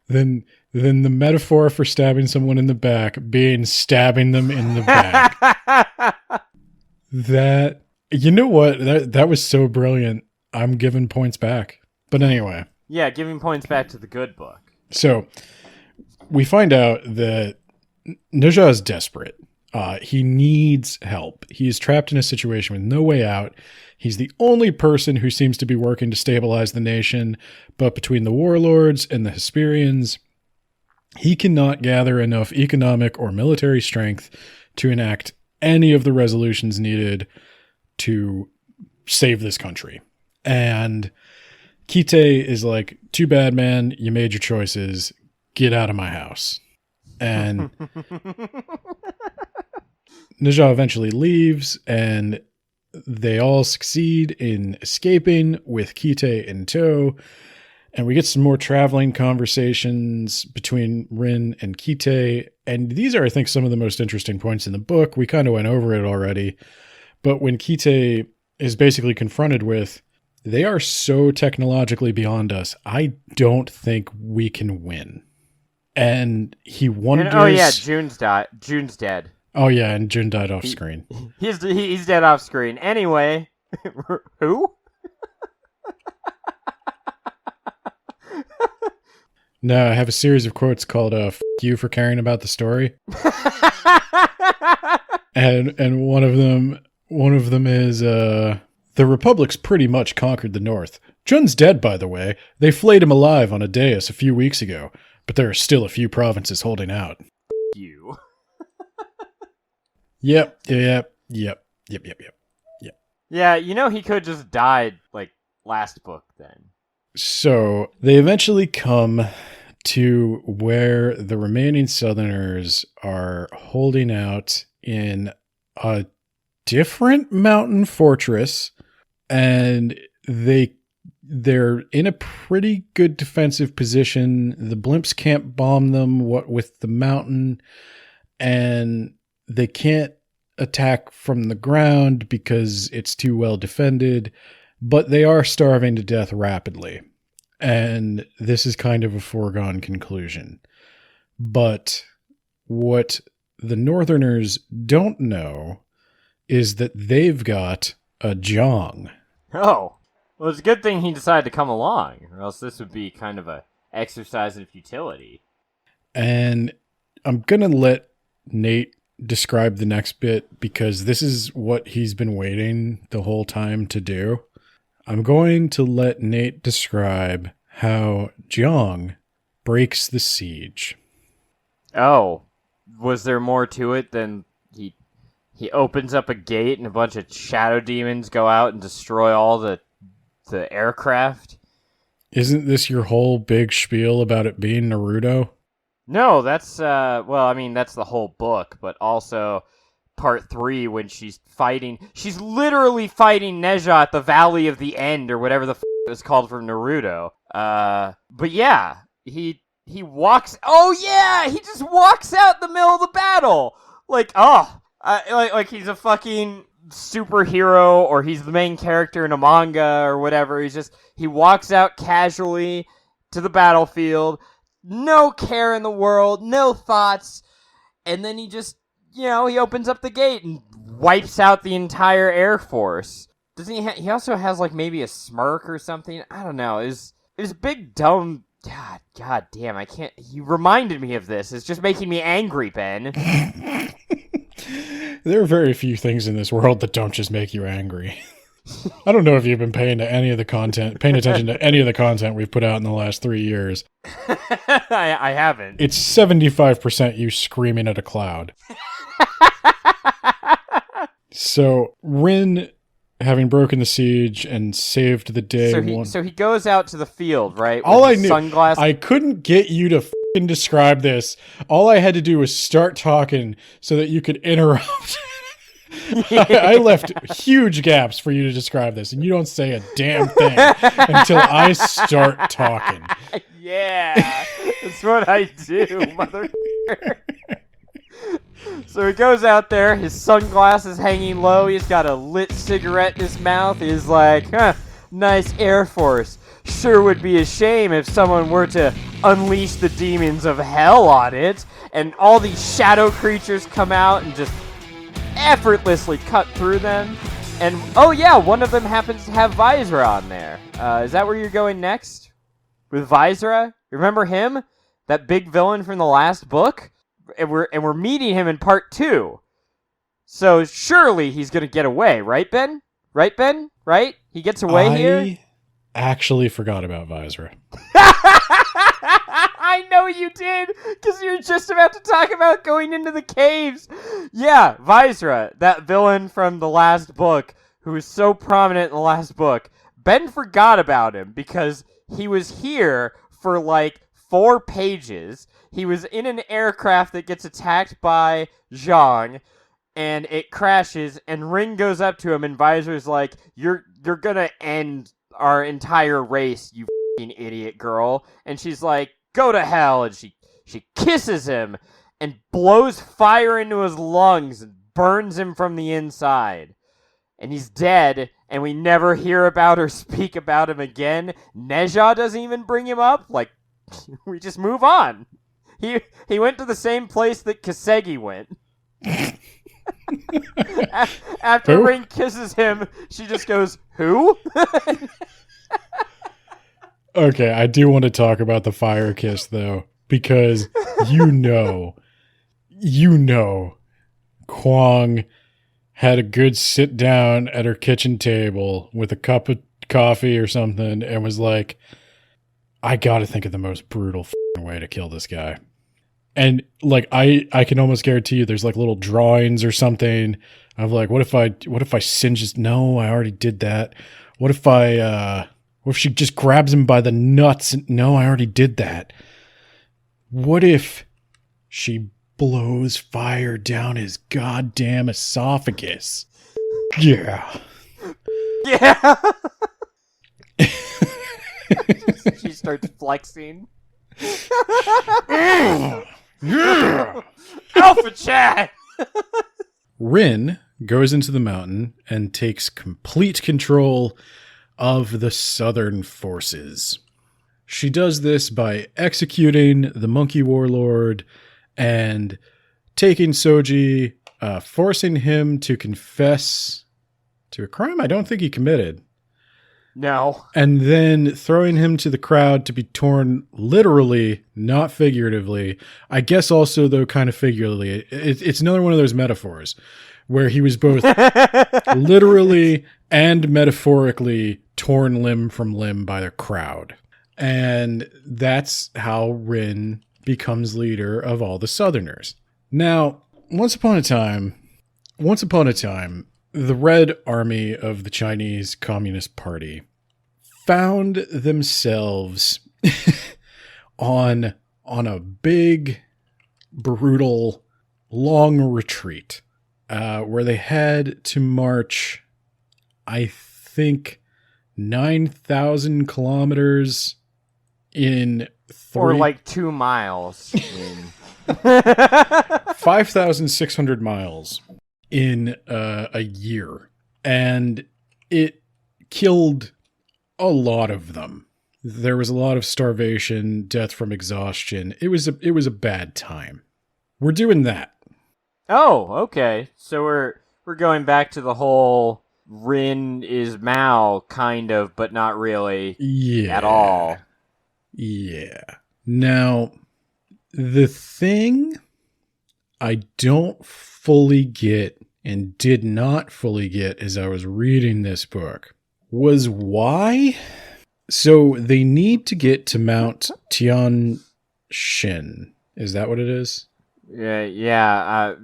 than the metaphor for stabbing someone in the back being stabbing them in the back. That, you know what? That was so brilliant. I'm giving points back. But anyway. Yeah, giving points back to the good book. So we find out that Neja is desperate. He needs help. He is trapped in a situation with no way out. He's the only person who seems to be working to stabilize the nation, but between the warlords and the Hesperians, he cannot gather enough economic or military strength to enact any of the resolutions needed to save this country. And Kite is like, too bad, man. You made your choices. Get out of my house. And Neja eventually leaves, and they all succeed in escaping with Kite in tow. And we get some more traveling conversations between Rin and Kite. And these are, I think, some of the most interesting points in the book. We kind of went over it already. But when Kite is basically confronted with, they are so technologically beyond us, I don't think we can win. And he wonders... oh yeah, June's dead. Oh yeah, and June died off screen. He's dead off screen. Anyway, who? No, I have a series of quotes called "F you for caring about the story," and one of them is the Republic's pretty much conquered the North. Jun's dead, by the way. They flayed him alive on a dais a few weeks ago, but there are still a few provinces holding out. You. Yep. Yeah, you know he could just died like last book then. So they eventually come to where the remaining Southerners are holding out in a different mountain fortress, and they're in a pretty good defensive position. The blimps can't bomb them, what with the mountain, and they can't attack from the ground because it's too well defended, but they are starving to death rapidly. And this is kind of a foregone conclusion. But what the Northerners don't know is that they've got a Zhang. Oh, well, it's a good thing he decided to come along, or else this would be kind of a exercise in futility. And I'm going to let Nate describe the next bit because this is what he's been waiting the whole time to do. I'm going to let Nate describe how Zhang breaks the siege. Oh, was there more to it than he opens up a gate and a bunch of shadow demons go out and destroy all the aircraft? Isn't this your whole big spiel about it being Naruto? No, that's well, I mean, that's the whole book, but also part 3 when she's literally fighting Neja at the Valley of the End or whatever the it was called from Naruto. But yeah, he walks. Oh yeah, he just walks out in the middle of the battle, like like he's a fucking superhero or he's the main character in a manga or whatever. He walks out casually to the battlefield, no care in the world, no thoughts, and then he just, he opens up the gate and wipes out the entire Air Force. doesn't he? He also has like maybe a smirk or something. I don't know. Is big dumb. God damn! I can't. You reminded me of this. It's just making me angry, Ben. There are very few things in this world that don't just make you angry. I don't know if you've been paying attention to any of the content we've put out in the last 3 years. I haven't. It's 75% you screaming at a cloud. So Rin, having broken the siege and saved the day, so he goes out to the field, right? All I knew, sunglasses. I couldn't get you to f***ing describe this. All I had to do was start talking so that you could interrupt. I left huge gaps for you to describe this, and you don't say a damn thing until I start talking. Yeah, that's what I do, mother. So he goes out there, his sunglasses hanging low, he's got a lit cigarette in his mouth, he's like, nice Air Force. Sure would be a shame if someone were to unleash the demons of hell on it, and all these shadow creatures come out and just effortlessly cut through them. And, oh yeah, one of them happens to have Visera on there. Is that where you're going next? With Visera? Remember him? That big villain from the last book? And we're meeting him in part 2. So surely he's gonna get away, right, Ben? Right, Ben? Right? He gets away here? I actually forgot about Visera. I know you did, because you were just about to talk about going into the caves. Yeah, Visera, that villain from the last book, who was so prominent in the last book. Ben forgot about him, because he was here for like 4 pages. He was in an aircraft that gets attacked by Zhang, and it crashes, and Rin goes up to him, and Visera's like, You're gonna end our entire race, you f***ing idiot girl. And she's like, go to hell, and she kisses him, and blows fire into his lungs, and burns him from the inside. And he's dead, and we never hear about or speak about him again. Neja doesn't even bring him up. Like, we just move on. He went to the same place that Kasegi went. After Who? Rin kisses him, she just goes, who? Okay, I do want to talk about the fire kiss, though, because you know, Kuang had a good sit down at her kitchen table with a cup of coffee or something and was like, I gotta think of the most brutal way to kill this guy. And like, I can almost guarantee you there's like little drawings or something of like, what if I singe his, no, I already did that. What if she just grabs him by the nuts? No, I already did that. What if she blows fire down his goddamn esophagus? Yeah. Yeah. She starts flexing. Yeah. Alpha chat. Rin goes into the mountain and takes complete control of the southern forces. She does this by executing the monkey warlord and taking Soji, forcing him to confess to a crime I don't think he committed. No. And then throwing him to the crowd to be torn literally, not figuratively. I guess also, though, kind of figuratively. It's another one of those metaphors where he was both literally and metaphorically torn limb from limb by the crowd. And that's how Rin becomes leader of all the Southerners. Now, once upon a time, the Red Army of the Chinese Communist Party found themselves on a big, brutal, long retreat where they had to march, I think, 9,000 kilometers in Or like 2 miles. 5,600 miles in a year. And it killed a lot of them. There was a lot of starvation, death from exhaustion. It was a bad time. We're doing that. Oh, okay. So we're going back to the whole Rin is Mao, kind of, but not really Yeah. at all. Yeah. Now, the thing I don't fully get and did not fully get as I was reading this book was why. So they need to get to Mount Tian Shin. Is that what it is? Yeah.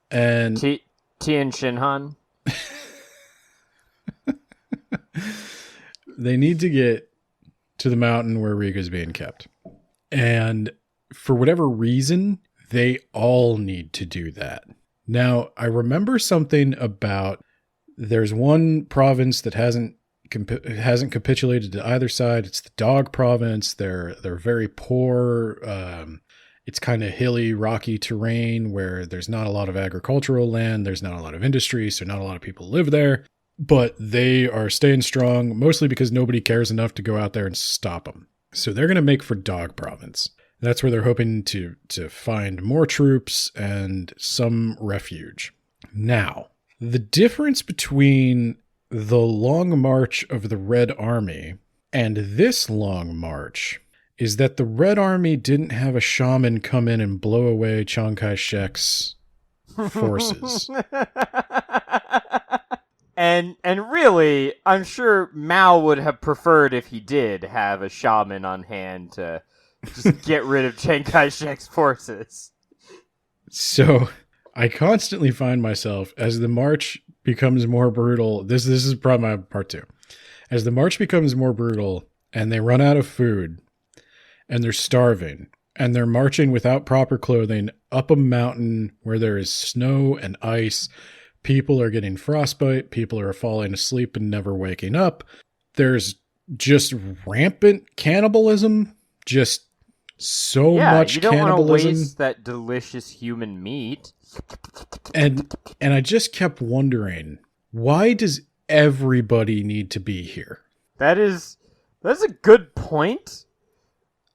And Tian Shinhan. they need to get to the mountain where Rika's being kept. And for whatever reason, they all need to do that. Now, I remember something about there's one province that hasn't capitulated to either side. It's the Dog province. They're very poor. It's kind of hilly, rocky terrain where there's not a lot of agricultural land. There's not a lot of industry, so not a lot of people live there. But they are staying strong, mostly because nobody cares enough to go out there and stop them. So they're going to make for Dog province. That's where they're hoping to find more troops and some refuge. Now, the difference between the Long March of the Red Army and this Long March is that the Red Army didn't have a shaman come in and blow away Chiang Kai-shek's forces. And really, I'm sure Mao would have preferred if he did have a shaman on hand to just get rid of Chiang Kai-shek's forces. So I constantly find myself, as the march becomes more brutal, this is probably my part two. As the march becomes more brutal and they run out of food and they're starving and they're marching without proper clothing up a mountain where there is snow and ice, people are getting frostbite, people are falling asleep and never waking up. There's just rampant cannibalism, just so much you don't cannibalism. want to waste that delicious human meat. And I just kept wondering, why does everybody need to be here? That's a good point.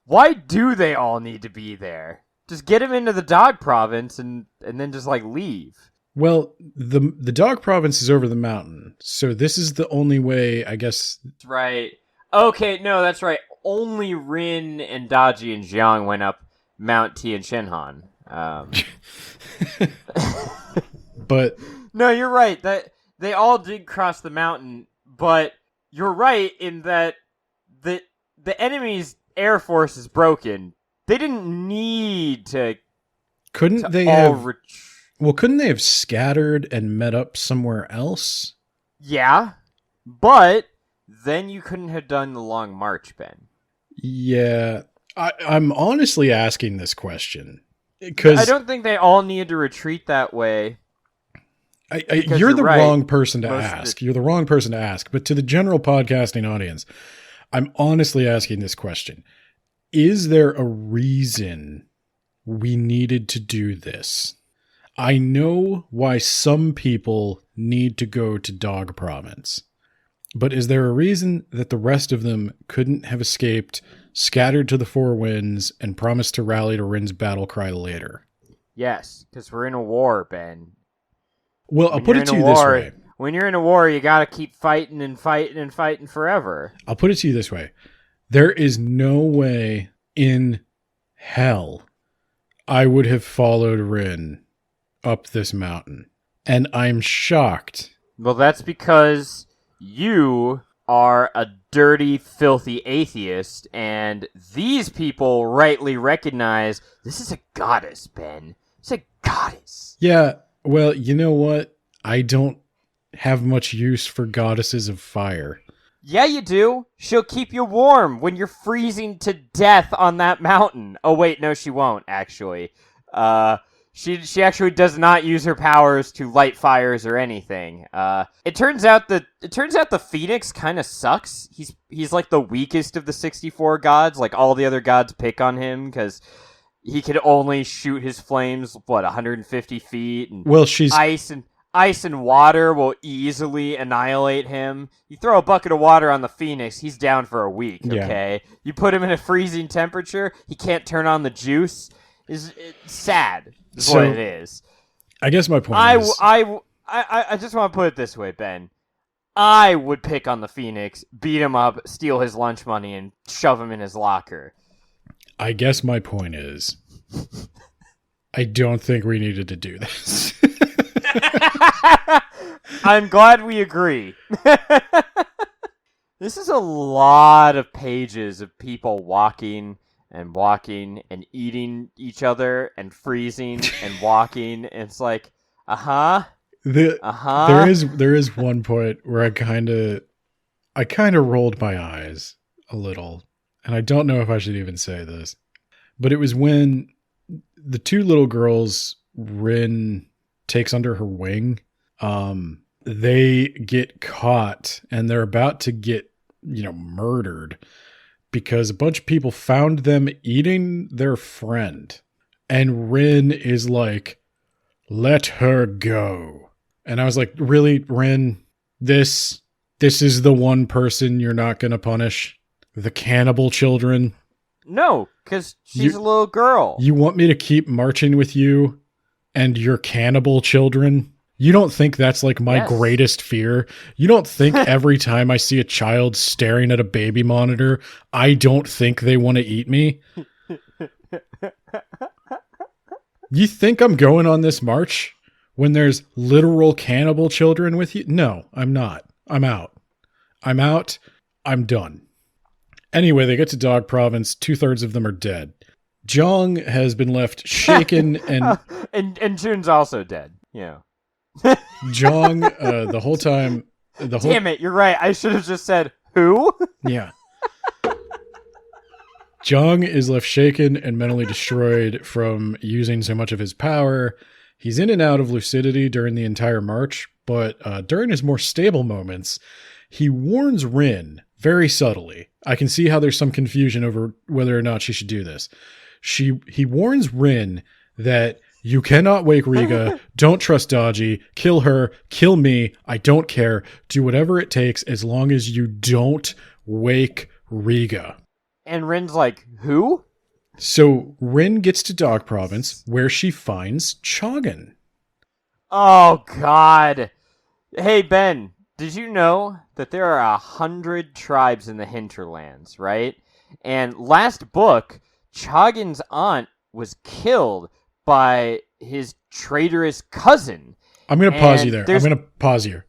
Why do they all need to be there? Just get them into the Dog province and then just leave. Well, the Dog province is over the mountain, so this is the only way, I guess. That's right. Okay, no, that's right. Only Rin and Daji and Jiang went up Mount Tian Shinhan. But no, you're right. That they all did cross the mountain, but you're right in that the enemy's air force is broken. They didn't need to. Couldn't they have? Well, couldn't they have scattered and met up somewhere else? Yeah, but then you couldn't have done the Long March, Ben. Yeah, I'm honestly asking this question because I don't think they all need to retreat that way. You're the wrong person to ask. You're the wrong person to ask. But to the general podcasting audience, I'm honestly asking this question. Is there a reason we needed to do this? I know why some people need to go to Dog province. But is there a reason that the rest of them couldn't have escaped, scattered to the four winds, and promised to rally to Rin's battle cry later? Yes, because we're in a war, Ben. Well, I'll put it to you this way. When you're in a war, you gotta keep fighting and fighting and fighting forever. I'll put it to you this way. There is no way in hell I would have followed Rin up this mountain. And I'm shocked. Well, that's because you are a dirty, filthy atheist, and these people rightly recognize this is a goddess, Ben. It's a goddess. Yeah, well, you know what? I don't have much use for goddesses of fire. Yeah, you do. She'll keep you warm when you're freezing to death on that mountain. Oh, wait, no, she won't, actually. She actually does not use her powers to light fires or anything. It turns out the Phoenix kind of sucks. He's like the weakest of the 64 gods. Like all the other gods pick on him because he could only shoot his flames 150 feet. And well, she's ice and water will easily annihilate him. You throw a bucket of water on the Phoenix, he's down for a week. Okay, yeah. You put him in a freezing temperature, he can't turn on the juice. It's sad. Is what it is. I guess my point is... I just want to put it this way, Ben. I would pick on the Phoenix, beat him up, steal his lunch money, and shove him in his locker. I guess my point is, I don't think we needed to do this. I'm glad we agree. This is a lot of pages of people walking and eating each other and freezing and walking. And it's like, There is one point where I kind of rolled my eyes a little, and I don't know if I should even say this, but it was when the two little girls Rin takes under her wing. They get caught and they're about to get, murdered because a bunch of people found them eating their friend, and Rin is like, "Let her go." And I was like, really, Rin, this is the one person you're not going to punish? The cannibal children? No, because she's a little girl. You want me to keep marching with you and your cannibal children? You don't think that's like my greatest fear? You don't think every time I see a child staring at a baby monitor, I don't think they want to eat me? You think I'm going on this march when there's literal cannibal children with you? No, I'm not. I'm out. I'm done. Anyway, they get to Dog Province. 2/3 of them are dead. Zhang has been left shaken and... and Jun's also dead, yeah. Zhang, the whole time... Damn it, you're right. I should have just said, who? Yeah. Zhang is left shaken and mentally destroyed from using so much of his power. He's in and out of lucidity during the entire march, but during his more stable moments, he warns Rin very subtly. I can see how there's some confusion over whether or not she should do this. He warns Rin that you cannot wake Riga, don't trust Daji, kill her, kill me, I don't care, do whatever it takes as long as you don't wake Riga. And Rin's like, who? So Rin gets to Dog Province, where she finds Chagan. Oh, God. Hey, Ben, did you know that there are 100 tribes in the hinterlands, right? And last book, Chagan's aunt was killed by his traitorous cousin. I'm going to pause you there. I'm going to pause you.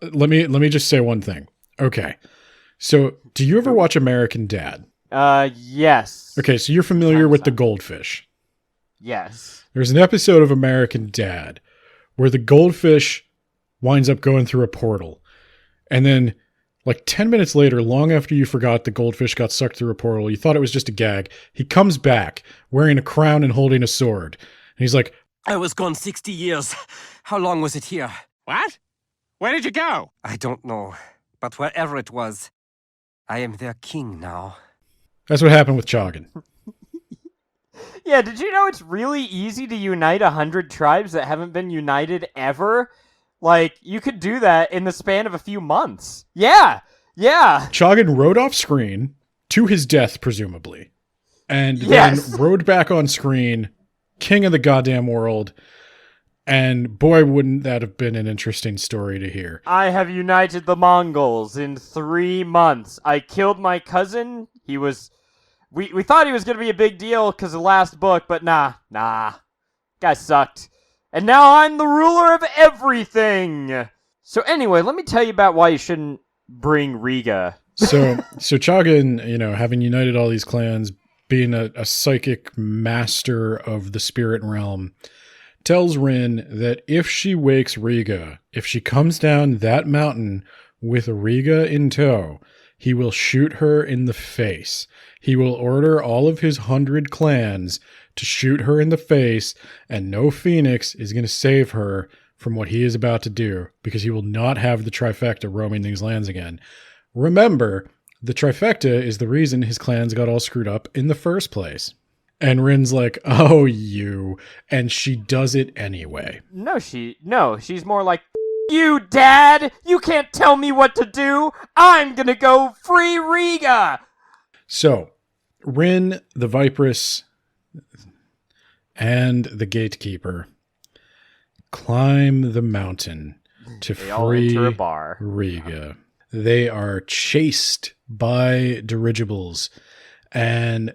Let me just say one thing. Okay. So, do you ever watch American Dad? Yes. Okay, so you're familiar with the goldfish. Yes. There's an episode of American Dad where the goldfish winds up going through a portal. And then, like 10 minutes later, long after you forgot the goldfish got sucked through a portal, you thought it was just a gag, he comes back wearing a crown and holding a sword. And he's like, I was gone 60 years. How long was it here? What? Where did you go? I don't know. But wherever it was, I am their king now. That's what happened with Chagan. Yeah, did you know it's really easy to unite 100 tribes that haven't been united ever? Like, you could do that in the span of a few months. Yeah. Chagan rode off screen to his death, presumably. And then rode back on screen, king of the goddamn world. And boy, wouldn't that have been an interesting story to hear. I have united the Mongols in 3 months. I killed my cousin. He was... We thought he was going to be a big deal because of the last book, but nah. Guy sucked. And now I'm the ruler of everything! So anyway, let me tell you about why you shouldn't bring Riga. So Chagan, having united all these clans, being a psychic master of the spirit realm, tells Rin that if she wakes Riga, if she comes down that mountain with Riga in tow, he will shoot her in the face. He will order all of his 100 clans to shoot her in the face, and no Phoenix is going to save her from what he is about to do, because he will not have the trifecta roaming these lands again. Remember, the trifecta is the reason his clans got all screwed up in the first place. And Rin's like, oh, you. And she does it anyway. No, she's more like, you, Dad! You can't tell me what to do! I'm gonna go free Riga! So, Rin, the Viperess, and the Gatekeeper climb the mountain to They all enter a free bar. Riga. They are chased by dirigibles, and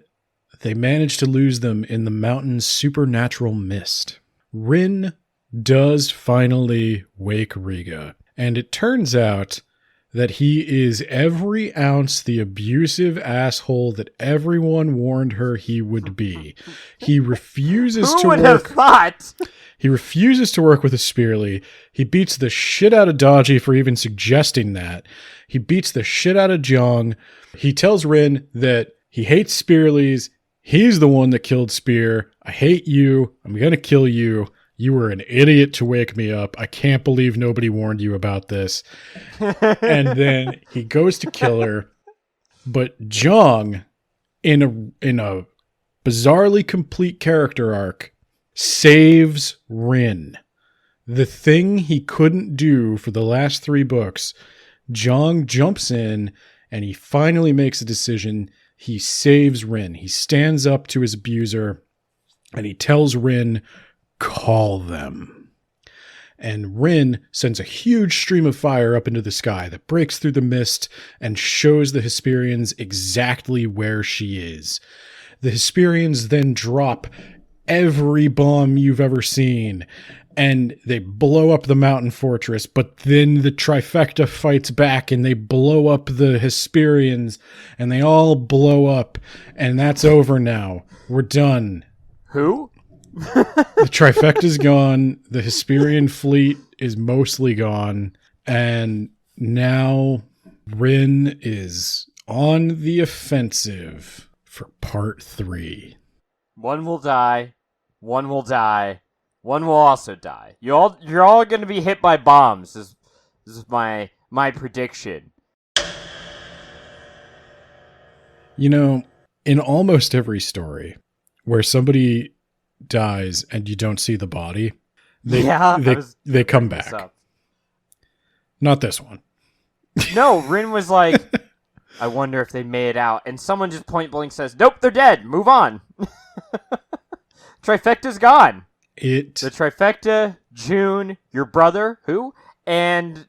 they manage to lose them in the mountain's supernatural mist. Rin does finally wake Riga, and it turns out that he is every ounce the abusive asshole that everyone warned her he would be. He refuses Who to would have work. thought? He refuses to work with a Spearly. He beats the shit out of Daji for even suggesting that. He beats the shit out of Jiang. He tells Rin that he hates Spearlies. He's the one that killed Spear. I hate you. I'm going to kill you. You were an idiot to wake me up. I can't believe nobody warned you about this. And then he goes to kill her. But Jiang, in a bizarrely complete character arc, saves Rin. The thing he couldn't do for the last 3 books, Jiang jumps in and he finally makes a decision. He saves Rin. He stands up to his abuser and he tells Rin, call them. And Rin sends a huge stream of fire up into the sky that breaks through the mist and shows the Hesperians exactly where she is. The Hesperians then drop every bomb you've ever seen, and they blow up the mountain fortress, but then the trifecta fights back and they blow up the Hesperians, and they all blow up, and that's over now. We're done. Who? The trifecta's gone, the Hesperian fleet is mostly gone, and now Rin is on the offensive for part 3. One will die. One will die. One will also die. You're all going to be hit by bombs. This is my prediction. You know, in almost every story where somebody dies and you don't see the body, they come back. Not this one. No, Rin was like, I wonder if they made it out. And someone just point blank says, nope, they're dead. Move on. Trifecta's gone. The trifecta, June, your brother, who? And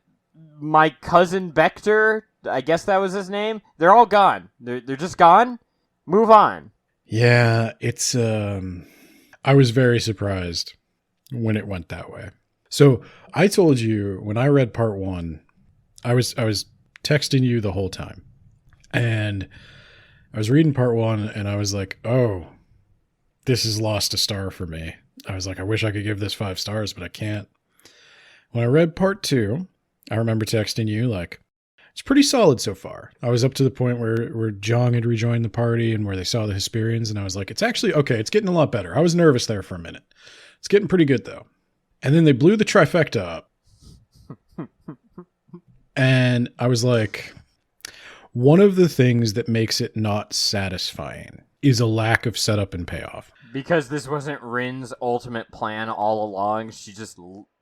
my cousin Bector, I guess that was his name. They're all gone. They're just gone. Move on. Yeah, it's I was very surprised when it went that way. So I told you when I read part 1, I was texting you the whole time. And I was reading part 1 and I was like, oh, this has lost a star for me. I was like, I wish I could give this 5 stars, but I can't. When I read part 2, I remember texting you like, it's pretty solid so far. I was up to the point where Jiang had rejoined the party and where they saw the Hesperians, and I was like, it's actually okay. It's getting a lot better. I was nervous there for a minute. It's getting pretty good though. And then they blew the trifecta up. And I was like, one of the things that makes it not satisfying is a lack of setup and payoff. Because this wasn't Rin's ultimate plan all along. She just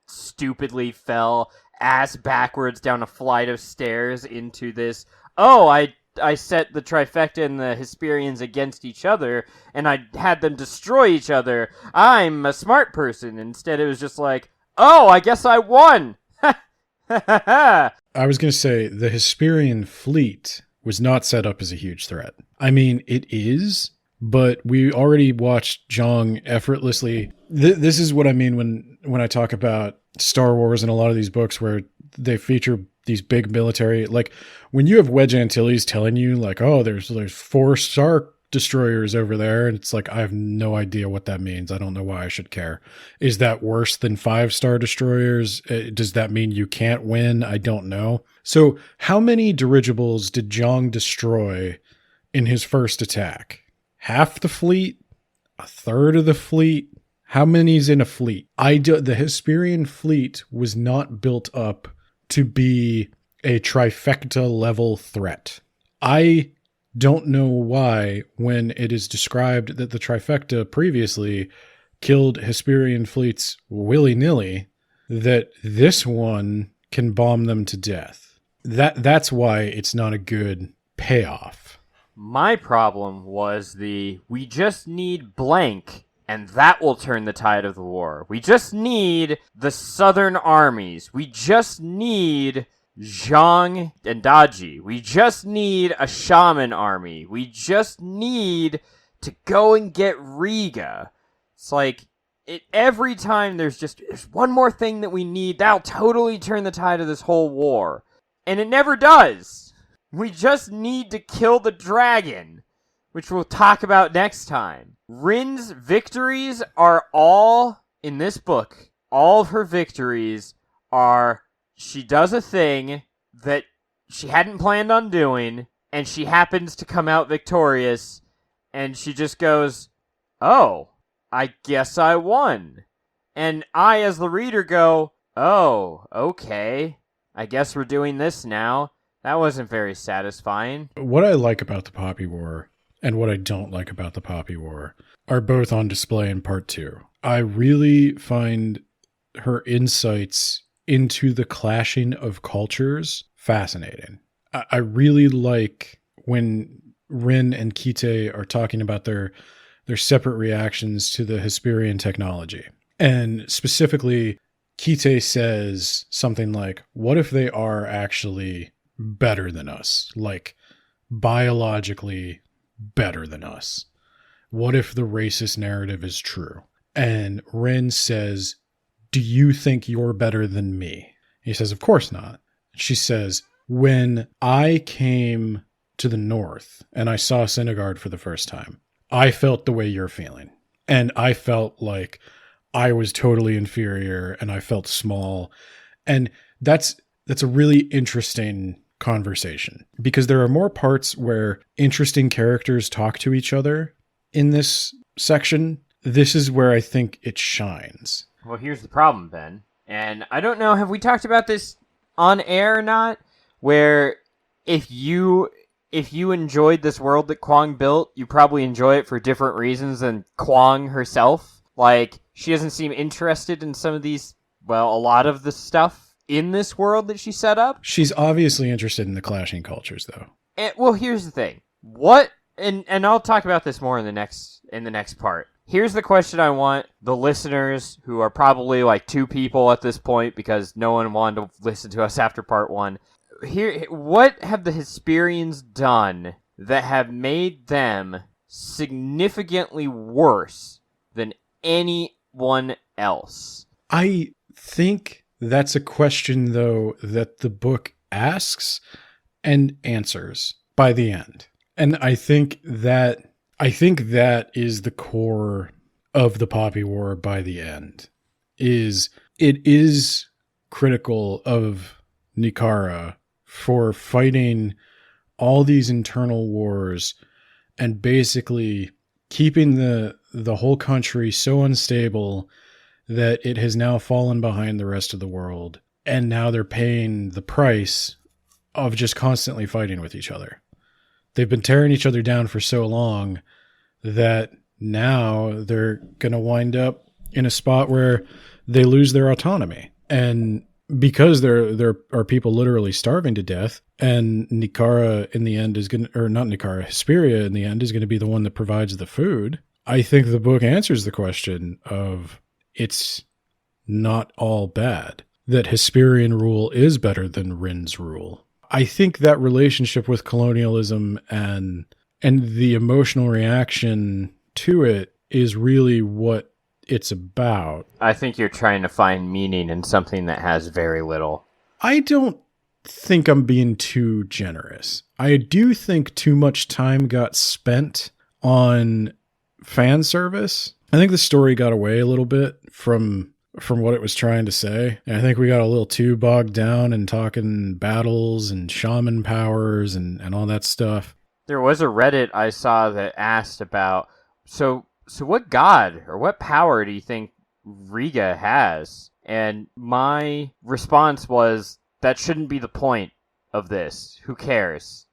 stupidly fell ass backwards down a flight of stairs into this, oh, I set the trifecta and the Hesperians against each other, and I had them destroy each other. I'm a smart person. Instead, it was just like, oh, I guess I won. I was going to say, the Hesperian fleet was not set up as a huge threat. I mean, it is, but we already watched Jiang effortlessly. This is what I mean when I talk about Star Wars and a lot of these books where they feature these big military, like when you have Wedge Antilles telling you like, oh, there's 4 Star Destroyers over there, and it's like, I have no idea what that means. I don't know why I should care. Is that worse than 5 Star Destroyers? Does that mean you can't win? I don't know. So how many dirigibles did Jiang destroy in his first attack? Half the fleet? A third of the fleet? How many's in a fleet? The Hesperian fleet was not built up to be a trifecta level threat. I don't know why, when it is described that the trifecta previously killed Hesperian fleets willy-nilly, that this one can bomb them to death. That's why it's not a good payoff. My problem was we just need blank and that will turn the tide of the war. We just need the southern armies. We just need Zhang and Daji. We just need a shaman army. We just need to go and get Riga. It's like, every time there's one more thing that we need, that'll totally turn the tide of this whole war. And it never does. We just need to kill the dragon, which we'll talk about next time. Rin's victories are all, in this book, all of her victories are, she does a thing that she hadn't planned on doing, and she happens to come out victorious, and she just goes, oh, I guess I won. And I, as the reader, go, oh, okay. I guess we're doing this now. That wasn't very satisfying. What I like about the Poppy War and what I don't like about the Poppy War are both on display in part 2. I really find her insights into the clashing of cultures fascinating. I really like when Rin and Kite are talking about their separate reactions to the Hesperian technology. And specifically, Kite says something like, what if they are actually better than us? Like, biologically better than us? What if the racist narrative is true? And Rin says, do you think you're better than me? He says, of course not. She says, when I came to the north and I saw Syndergaard for the first time, I felt the way you're feeling. And I felt like I was totally inferior and I felt small. And that's a really interesting conversation because there are more parts where interesting characters talk to each other in this section. This is where I think it shines. Well, here's the problem, Ben. And I don't know, have we talked about this on air or not? Where if you enjoyed this world that Kuang built, you probably enjoy it for different reasons than Kuang herself. Like, she doesn't seem interested in some of these, well, a lot of the stuff in this world that she set up. She's obviously interested in the clashing cultures, though. Well, here's the thing. What, and I'll talk about this more in the next part. Here's the question I want the listeners, who are probably like 2 people at this point because no one wanted to listen to us after part 1. What have the Hesperians done that have made them significantly worse than anyone else? I think that's a question, though, that the book asks and answers by the end. And I think that is the core of the Poppy War by the end. It is critical of Nikara for fighting all these internal wars and basically keeping the whole country so unstable that it has now fallen behind the rest of the world. And now they're paying the price of just constantly fighting with each other. They've been tearing each other down for so long that now they're going to wind up in a spot where they lose their autonomy. And because there are people literally starving to death, and Nikara in the end is going to, or not Nikara, Hesperia in the end is going to be the one that provides the food. I think the book answers the question of it's not all bad, that Hesperian rule is better than Rin's rule. I think that relationship with colonialism and the emotional reaction to it is really what it's about. I think you're trying to find meaning in something that has very little. I don't think I'm being too generous. I do think too much time got spent on fan service. I think the story got away a little bit from what it was trying to say. And I think we got a little too bogged down in talking battles and shaman powers and all that stuff. There was a Reddit I saw that asked about, so what god or what power do you think Riga has? And my response was, that shouldn't be the point of this. Who cares?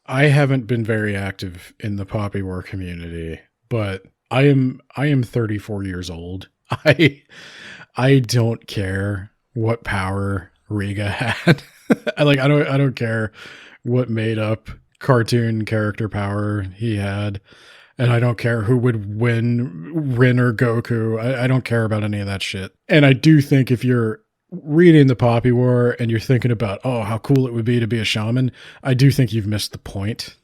I haven't been very active in the Poppy War community, but I am 34 years old. I don't care what power Riga had. I don't care what made up cartoon character power he had. And I don't care who would win, Rin or Goku. I don't care about any of that shit. And I do think if you're reading the Poppy War and you're thinking about, oh, how cool it would be to be a shaman, I do think you've missed the point.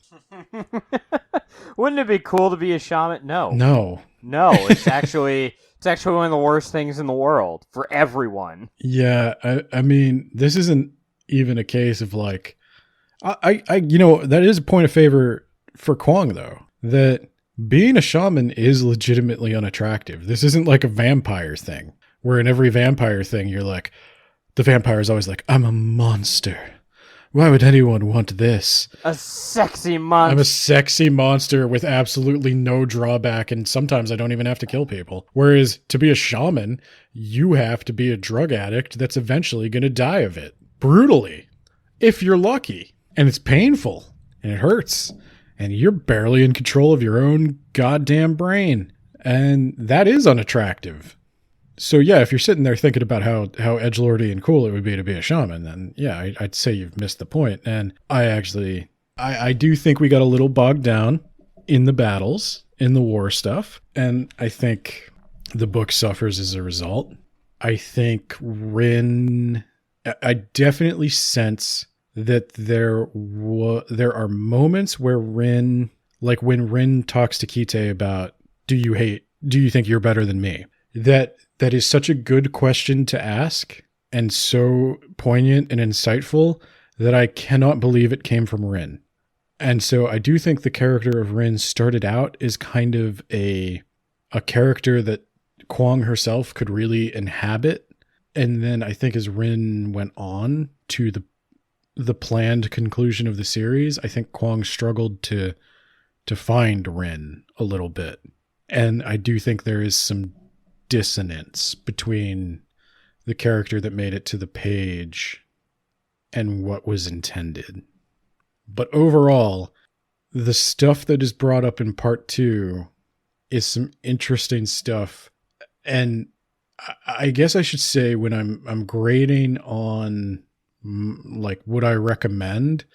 Wouldn't it be cool to be a shaman? No. No, it's actually one of the worst things in the world for everyone. Yeah, I mean, this isn't even a case of like, that is a point of favor for Kuang though, that being a shaman is legitimately unattractive. This isn't like a vampire thing, where in every vampire thing, you're like, the vampire is always like, I'm a monster. Why would anyone want this? A sexy monster. I'm a sexy monster with absolutely no drawback, and sometimes I don't even have to kill people. Whereas to be a shaman, you have to be a drug addict that's eventually going to die of it. Brutally. If you're lucky. And it's painful. And it hurts. And you're barely in control of your own goddamn brain. And that is unattractive. So yeah, if you're sitting there thinking about how edgelordy and cool it would be to be a shaman, then yeah, I'd say you've missed the point. And I do think we got a little bogged down in the battles, in the war stuff. And I think the book suffers as a result. I think I definitely sense that there are moments where Rin, like when Rin talks to Kite about, do you think you're better than me? That is such a good question to ask and so poignant and insightful that I cannot believe it came from Rin. And so I do think the character of Rin started out as kind of a character that Kuang herself could really inhabit. And then I think as Rin went on to the planned conclusion of the series, I think Kuang struggled to find Rin a little bit. And I do think there is some dissonance between the character that made it to the page and what was intended. But overall, the stuff that is brought up in part 2 is some interesting stuff. And I guess I should say, when I'm grading on like would I recommend,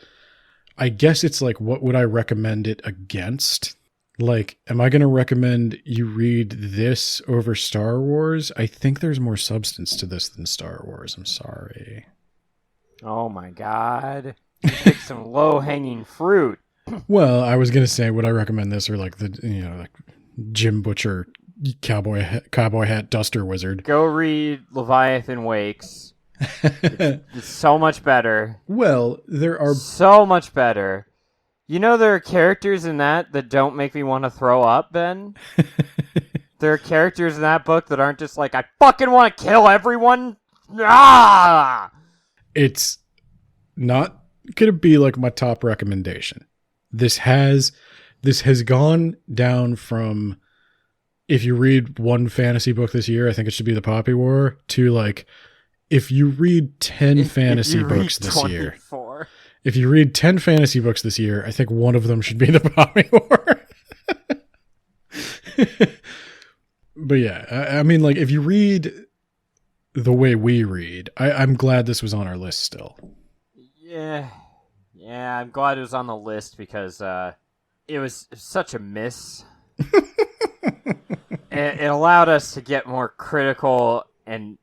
I guess it's like, what would I recommend it against? Like, am I going to recommend you read this over Star Wars? I think there's more substance to this than Star Wars. I'm sorry. Oh my God. You picked some low-hanging fruit. Well, I was going to say, would I recommend this or like like Jim Butcher cowboy hat duster wizard? Go read Leviathan Wakes. It's so much better. Well, there are so much better. You know, there are characters in that don't make me want to throw up, Ben. There are characters in that book that aren't just like, I fucking want to kill everyone. Ah! It's not going to be like my top recommendation. This has gone down from, if you read one fantasy book this year, I think it should be The Poppy War, to like, if you read 10 fantasy books this 24. year. If you read 10 fantasy books this year, I think one of them should be The Poppy War. But yeah, I mean, like, if you read the way we read, I'm glad this was on our list still. Yeah, I'm glad it was on the list because it was such a miss. It allowed us to get more critical and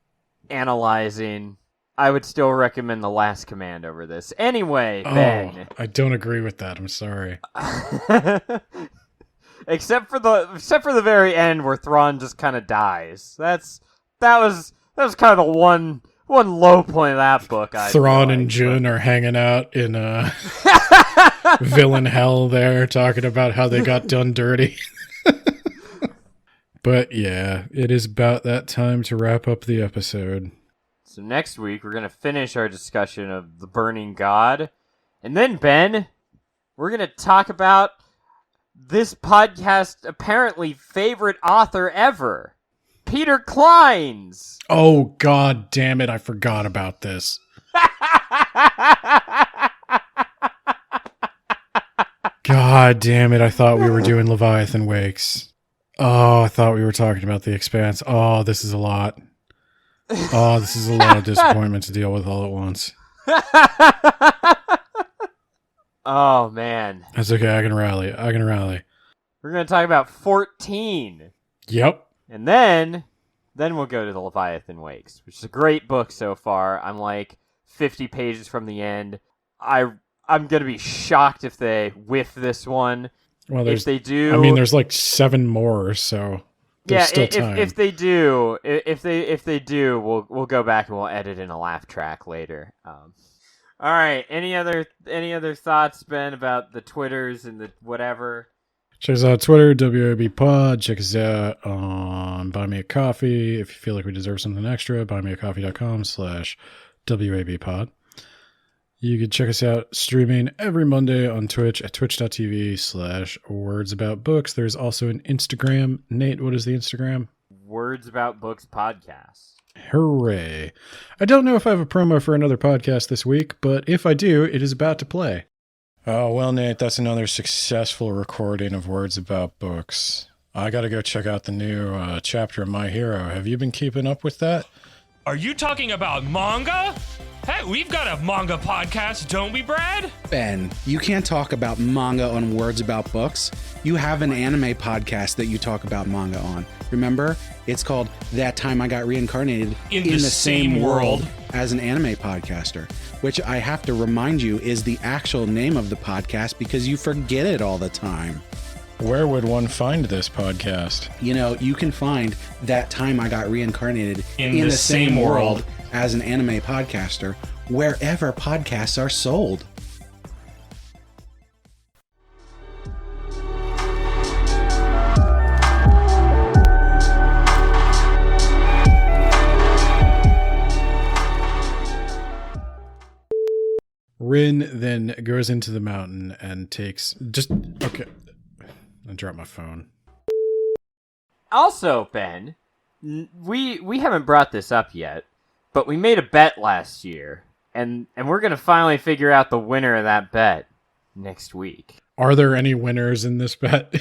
analyzing. I would still recommend The Last Command over this. Anyway, Ben. I don't agree with that. I'm sorry. except for the very end where Thrawn just kind of dies. That was kind of the one low point of that book. Thrawn and Jun are hanging out in villain hell there, talking about how they got done dirty. But yeah, it is about that time to wrap up the episode. So next week, we're going to finish our discussion of The Burning God. And then, Ben, we're going to talk about this podcast's apparently favorite author ever, Peter Clines. Oh, God damn it. I forgot about this. God damn it. I thought we were doing Leviathan Wakes. Oh, I thought we were talking about The Expanse. Oh, this is a lot. Oh, this is a lot of disappointment to deal with all at once. Oh, man. That's okay. I can rally. We're going to talk about 14. Yep. And then we'll go to the Leviathan Wakes, which is a great book so far. I'm like 50 pages from the end. I'm going to be shocked if they whiff this one. Well, if they do, I mean, there's like 7 more, so there's still time. If they do, we'll go back and we'll edit in a laugh track later. All right. Any other thoughts, Ben, about the Twitters and the whatever? Check us out on Twitter, WAB Pod. Check us out on Buy Me a Coffee. If you feel like we deserve something extra, buymeacoffee.com/WAB Pod. You can check us out streaming every Monday on Twitch at twitch.tv/wordsaboutbooks. There's also an Instagram. Nate, what is the Instagram? Words About Books Podcast. Hooray. I don't know if I have a promo for another podcast this week, but if I do, it is about to play. Oh, well, Nate, that's another successful recording of Words About Books. I got to go check out the new chapter of My Hero. Have you been keeping up with that? Are you talking about manga? Hey, we've got a manga podcast, don't we, Brad? Ben, you can't talk about manga on Words About Books. You have an anime podcast that you talk about manga on. Remember? It's called That Time I Got Reincarnated in the Same World as an anime podcaster, which I have to remind you is the actual name of the podcast because you forget it all the time. Where would one find this podcast? You know, you can find That Time I Got Reincarnated in the Same World as an anime podcaster wherever podcasts are sold. Rin then goes into the mountain and takes okay. I dropped my phone. Also, Ben, we haven't brought this up yet, but we made a bet last year, and we're gonna finally figure out the winner of that bet next week. Are there any winners in this bet?